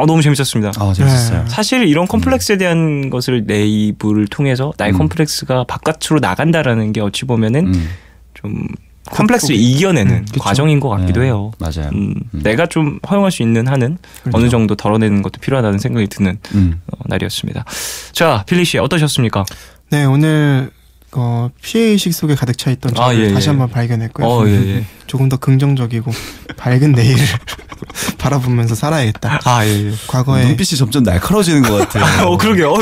너무 재밌었습니다. 재밌었어요. 사실 이런 컴플렉스에 대한 것을 내 입을 통해서 나의 컴플렉스가 바깥으로 나간다라는 게 어찌 보면은 좀 컴플렉스를 이겨내는 그쵸. 과정인 것 같기도 해요. 맞아요. 내가 좀 허용할 수 있는 한은 그렇죠. 어느 정도 덜어내는 것도 필요하다는 생각이 드는 날이었습니다. 자, 빌리 씨 어떠셨습니까? 네, 오늘 피해의식 속에 가득 차 있던 저를 다시 한번 발견했고요. 예. 조금 더 긍정적이고 밝은 내일을 바라보면서 살아야겠다. 예. 과거에 눈빛이 점점 날카로워지는 것 같아요. 그러게요.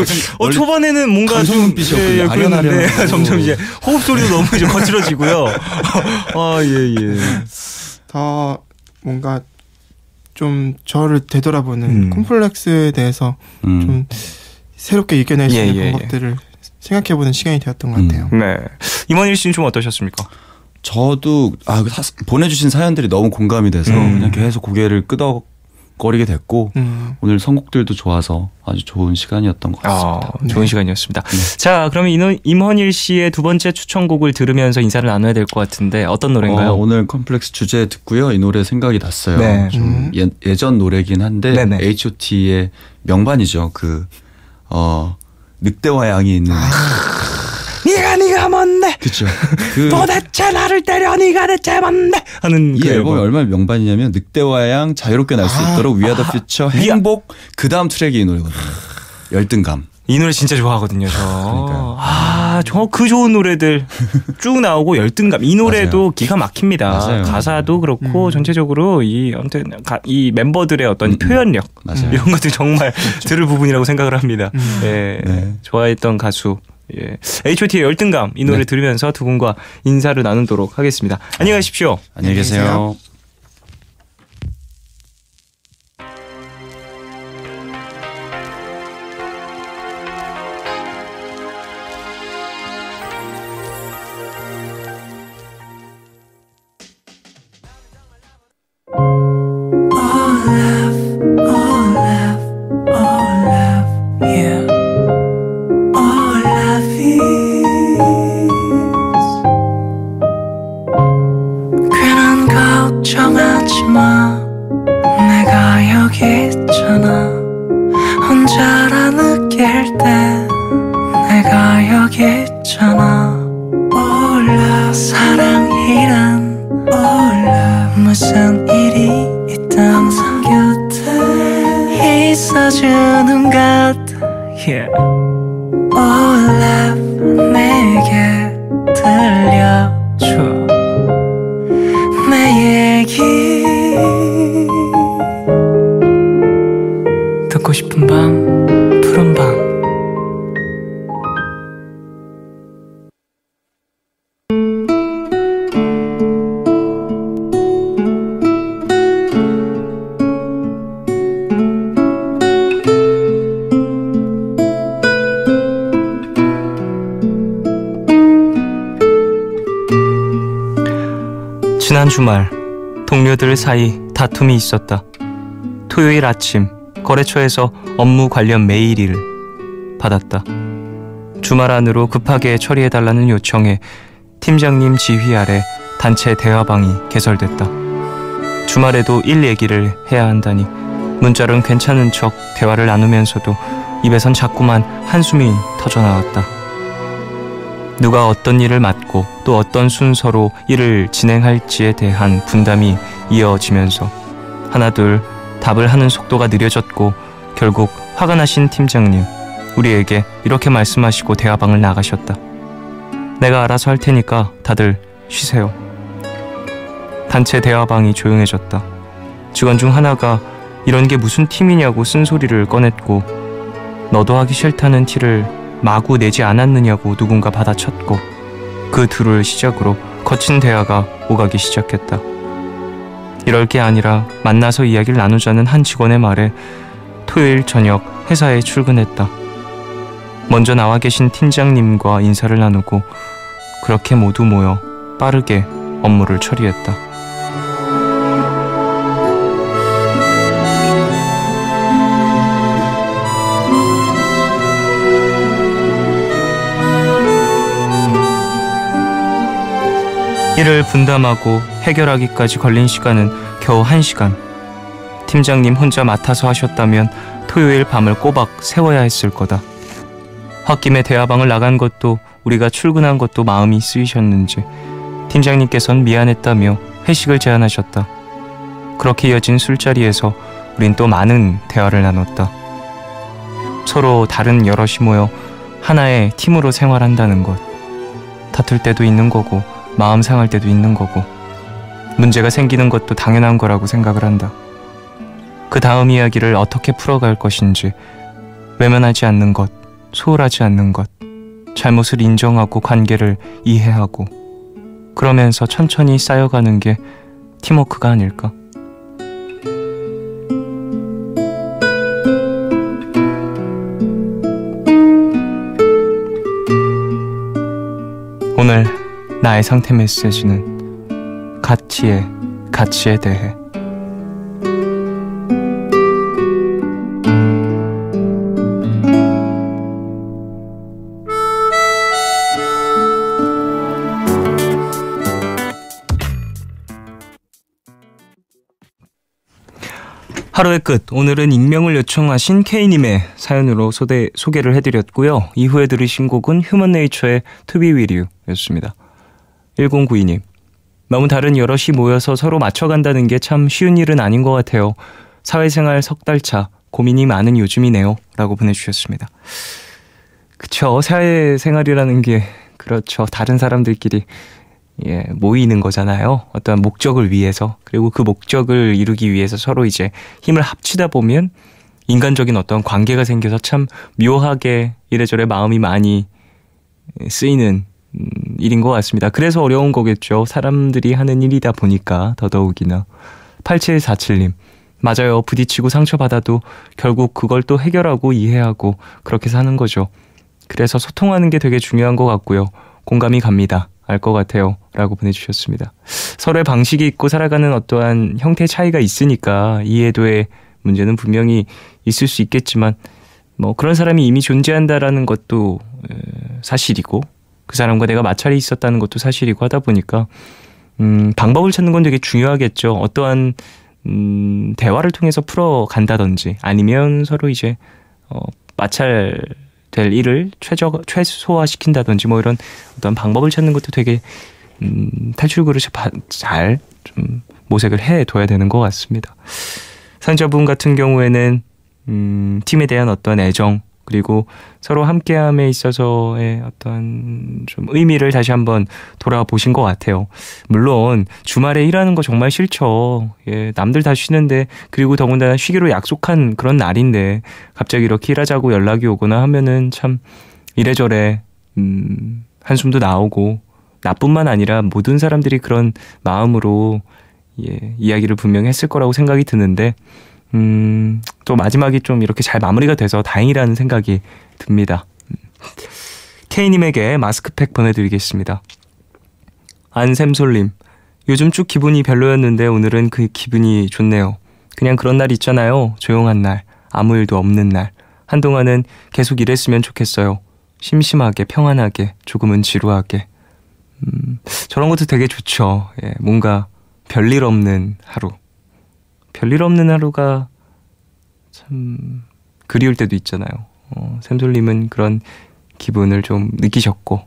초반에는 뭔가 감성 좀 눈빛이었거든요. 그랬는데 아련아련하고. 점점 이제 호흡 소리도 너무 이제 거칠어지고요. 예. 더 뭔가 좀 저를 되돌아보는 콤플렉스에 대해서 좀 새롭게 이겨낼 수 있는 방법들을 생각해보는 시간이 되었던 것 같아요. 네. 임원일 씨는 좀 어떠셨습니까? 저도 보내주신 사연들이 너무 공감이 돼서 그냥 계속 고개를 끄덕거리게 됐고 오늘 선곡들도 좋아서 아주 좋은 시간이었던 것 같습니다. 좋은 시간이었습니다. 자, 그러면 임헌일 씨의 두 번째 추천곡을 들으면서 인사를 나눠야 될 것 같은데 어떤 노래인가요? 오늘 컴플렉스 주제 듣고요. 이 노래 생각이 났어요. 네. 좀 예전 노래긴 한데 네네. H.O.T의 명반이죠. 늑대와 양이 있는 네가 뭔데? 그렇죠. 도대체 나를 때려 네가 대체 뭔데? 하는 이 앨범이 얼마나 명반이냐면 늑대와 양 자유롭게 날 수 있도록 We Are The Future 행복 그 다음 트랙이 이 노래거든요. 열등감. 이 노래 진짜 좋아하거든요. 저 그 좋은 노래들 쭉 나오고 열등감. 이 노래도 맞아요. 기가 막힙니다. 맞아요. 가사도 그렇고 전체적으로 아무튼 이 멤버들의 어떤 표현력 맞아요. 이런 것들 정말 들을 부분이라고 생각을 합니다. 예, 네. 좋아했던 가수. 예. H.O.T의 열등감 이 노래 들으면서 두 분과 인사를 나누도록 하겠습니다. 안녕히 가십시오. 안녕히 계세요. 걱정하지 마 내가 여기 있잖아 혼자라 느낄 때 내가 여기 있잖아 몰라 사랑이란 몰라 무슨 일이 있든 곁에 있어주는 것 yeah. 몰라 내게 들려줘 내 얘기 듣고 싶은 밤 푸른 밤 지난 주말 동료들 사이 다툼이 있었다. 토요일 아침 거래처에서 업무 관련 메일을 받았다. 주말 안으로 급하게 처리해달라는 요청에 팀장님 지휘 아래 단체 대화방이 개설됐다. 주말에도 일 얘기를 해야 한다니 문자로는 괜찮은 척 대화를 나누면서도 입에선 자꾸만 한숨이 터져나왔다. 누가 어떤 일을 맡고 또 어떤 순서로 일을 진행할지에 대한 분담이 이어지면서 하나둘 답을 하는 속도가 느려졌고 결국 화가 나신 팀장님 우리에게 이렇게 말씀하시고 대화방을 나가셨다. 내가 알아서 할 테니까 다들 쉬세요. 단체 대화방이 조용해졌다. 직원 중 하나가 이런 게 무슨 팀이냐고 쓴소리를 꺼냈고 너도 하기 싫다는 티를 마구 내지 않았느냐고 누군가 받아쳤고 그 둘을 시작으로 거친 대화가 오가기 시작했다. 이럴 게 아니라 만나서 이야기를 나누자는 한 직원의 말에 토요일 저녁 회사에 출근했다. 먼저 나와 계신 팀장님과 인사를 나누고 그렇게 모두 모여 빠르게 업무를 처리했다. 일을 분담하고 해결하기까지 걸린 시간은 겨우 1시간. 팀장님 혼자 맡아서 하셨다면 토요일 밤을 꼬박 세워야 했을 거다. 홧김에 대화방을 나간 것도 우리가 출근한 것도 마음이 쓰이셨는지 팀장님께선 미안했다며 회식을 제안하셨다. 그렇게 이어진 술자리에서 우린 또 많은 대화를 나눴다. 서로 다른 여럿이 모여 하나의 팀으로 생활한다는 것. 다툴 때도 있는 거고 마음 상할 때도 있는 거고 문제가 생기는 것도 당연한 거라고 생각을 한다. 그 다음 이야기를 어떻게 풀어갈 것인지 외면하지 않는 것, 소홀하지 않는 것, 잘못을 인정하고 관계를 이해하고 그러면서 천천히 쌓여가는 게 팀워크가 아닐까? 오늘 나의 상태 메시지는 가치에 대해. 하루의 끝, 오늘은 익명을 요청하신 K님의 사연으로 소개를 해드렸고요. 이후에 들으신 곡은 휴먼 네이처의 To Be With You 였습니다. 1092님, 너무 다른 여럿이 모여서 서로 맞춰간다는 게 참 쉬운 일은 아닌 것 같아요. 사회생활 석 달 차, 고민이 많은 요즘이네요. 라고 보내주셨습니다. 그쵸, 사회생활이라는 게 그렇죠. 다른 사람들끼리 모이는 거잖아요. 어떤 목적을 위해서. 그리고 그 목적을 이루기 위해서 서로 이제 힘을 합치다 보면 인간적인 어떤 관계가 생겨서 참 묘하게 이래저래 마음이 많이 쓰이는 일인 것 같습니다. 그래서 어려운 거겠죠. 사람들이 하는 일이다 보니까 더더욱이나. 8747님, 맞아요. 부딪히고 상처받아도 결국 그걸 또 해결하고 이해하고 그렇게 사는 거죠. 그래서 소통하는 게 되게 중요한 것 같고요. 공감이 갑니다. 알 것 같아요. 라고 보내주셨습니다. 서로의 방식이 있고 살아가는 어떠한 형태의 차이가 있으니까 이해도의 문제는 분명히 있을 수 있겠지만 뭐 그런 사람이 이미 존재한다라는 것도 사실이고 그 사람과 내가 마찰이 있었다는 것도 사실이고 하다 보니까 방법을 찾는 건 되게 중요하겠죠. 어떠한 대화를 통해서 풀어간다든지 아니면 서로 이제 마찰될 일을 최소화시킨다든지 뭐 이런 어떤 방법을 찾는 것도 되게 탈출구를 잘 좀 모색을 해둬야 되는 것 같습니다. 사연자분 같은 경우에는 팀에 대한 어떤 애정 그리고 서로 함께함에 있어서의 어떤 좀 의미를 다시 한번 돌아보신 것 같아요. 물론 주말에 일하는 거 정말 싫죠. 남들 다 쉬는데 그리고 더군다나 쉬기로 약속한 그런 날인데 갑자기 이렇게 일하자고 연락이 오거나 하면은 참 이래저래 한숨도 나오고 나뿐만 아니라 모든 사람들이 그런 마음으로 이야기를 분명히 했을 거라고 생각이 드는데 또 마지막이 좀 이렇게 잘 마무리가 돼서 다행이라는 생각이 듭니다. K님에게 마스크팩 보내드리겠습니다. 안샘솔님, 요즘 쭉 기분이 별로였는데 오늘은 그 기분이 좋네요. 그냥 그런 날 있잖아요. 조용한 날, 아무 일도 없는 날. 한동안은 계속 이랬으면 좋겠어요. 심심하게, 평안하게, 조금은 지루하게. 저런 것도 되게 좋죠. 뭔가 별일 없는 하루. 별일 없는 하루가 참 그리울 때도 있잖아요. 샘솔님은 그런 기분을 좀 느끼셨고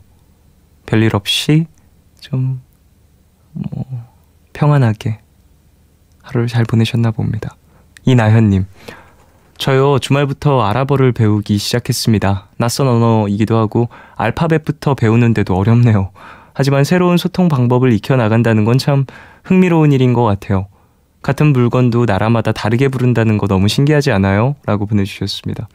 별일 없이 좀 평안하게 하루를 잘 보내셨나 봅니다. 이나현님, 저요 주말부터 아랍어를 배우기 시작했습니다. 낯선 언어이기도 하고 알파벳부터 배우는데도 어렵네요. 하지만 새로운 소통 방법을 익혀나간다는 건 참 흥미로운 일인 것 같아요. 같은 물건도 나라마다 다르게 부른다는 거 너무 신기하지 않아요? 라고 보내주셨습니다.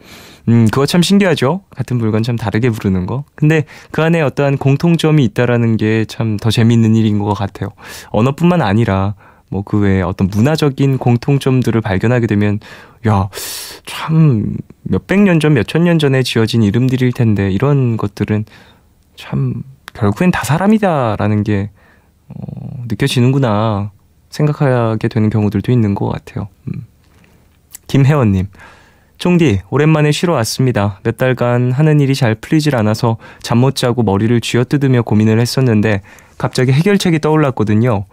그거 참 신기하죠? 같은 물건 참 다르게 부르는 거. 근데 그 안에 어떠한 공통점이 있다라는 게 참 더 재미있는 일인 것 같아요. 언어뿐만 아니라 뭐 그 외에 어떤 문화적인 공통점들을 발견하게 되면 야, 참 몇백 년 전, 몇천 년 전에 지어진 이름들일 텐데 이런 것들은 참 결국엔 다 사람이다라는 게 느껴지는구나 생각하게 되는 경우들도 있는 것 같아요. 김혜원님, 쫑디 오랜만에 쉬러 왔습니다. 몇 달간 하는 일이 잘 풀리질 않아서 잠 못 자고 머리를 쥐어뜯으며 고민을 했었는데 갑자기 해결책이 떠올랐거든요.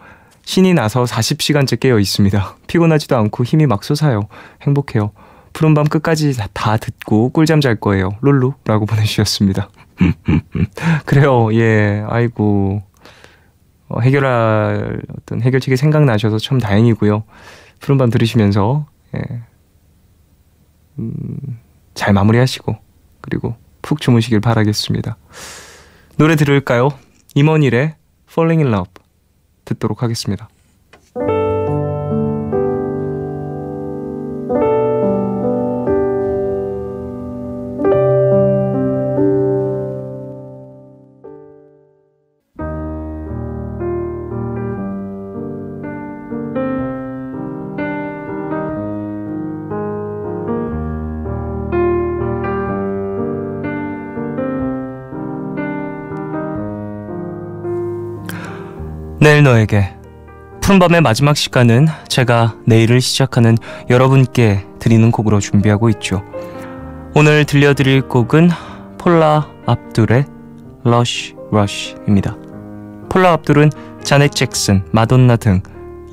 신이 나서 40시간째 깨어 있습니다. 피곤하지도 않고 힘이 막 솟아요. 행복해요. 푸른밤 끝까지 다 듣고 꿀잠 잘 거예요. 룰루 라고 보내주셨습니다. 그래요. 아이고 해결할 어떤 해결책이 생각나셔서 참 다행이고요. 푸른밤 들으시면서 잘 마무리하시고 그리고 푹 주무시길 바라겠습니다. 노래 들을까요? 임원일의 Falling in Love 듣도록 하겠습니다. 내일 너에게 푸른밤의 마지막 시간은 제가 내일을 시작하는 여러분께 드리는 곡으로 준비하고 있죠. 오늘 들려드릴 곡은 폴라 압둘의 Rush Rush입니다. 폴라 압둘은 자넷 잭슨, 마돈나 등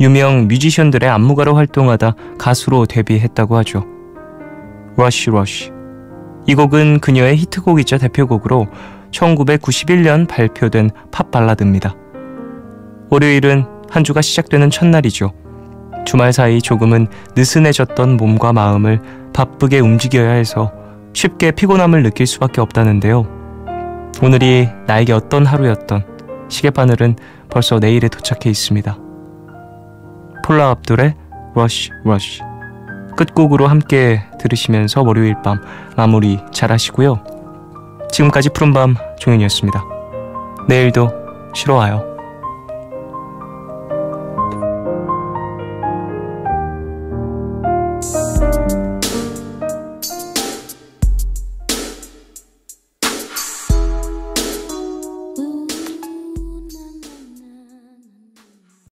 유명 뮤지션들의 안무가로 활동하다 가수로 데뷔했다고 하죠. Rush Rush. 이 곡은 그녀의 히트곡이자 대표곡으로 1991년 발표된 팝 발라드입니다. 월요일은 한 주가 시작되는 첫날이죠. 주말 사이 조금은 느슨해졌던 몸과 마음을 바쁘게 움직여야 해서 쉽게 피곤함을 느낄 수밖에 없다는데요. 오늘이 나에게 어떤 하루였던 시계바늘은 벌써 내일에 도착해 있습니다. 폴라 압둘의 Rush Rush 끝곡으로 함께 들으시면서 월요일 밤 마무리 잘 하시고요. 지금까지 푸른밤 종현이었습니다. 내일도 쉬러 와요.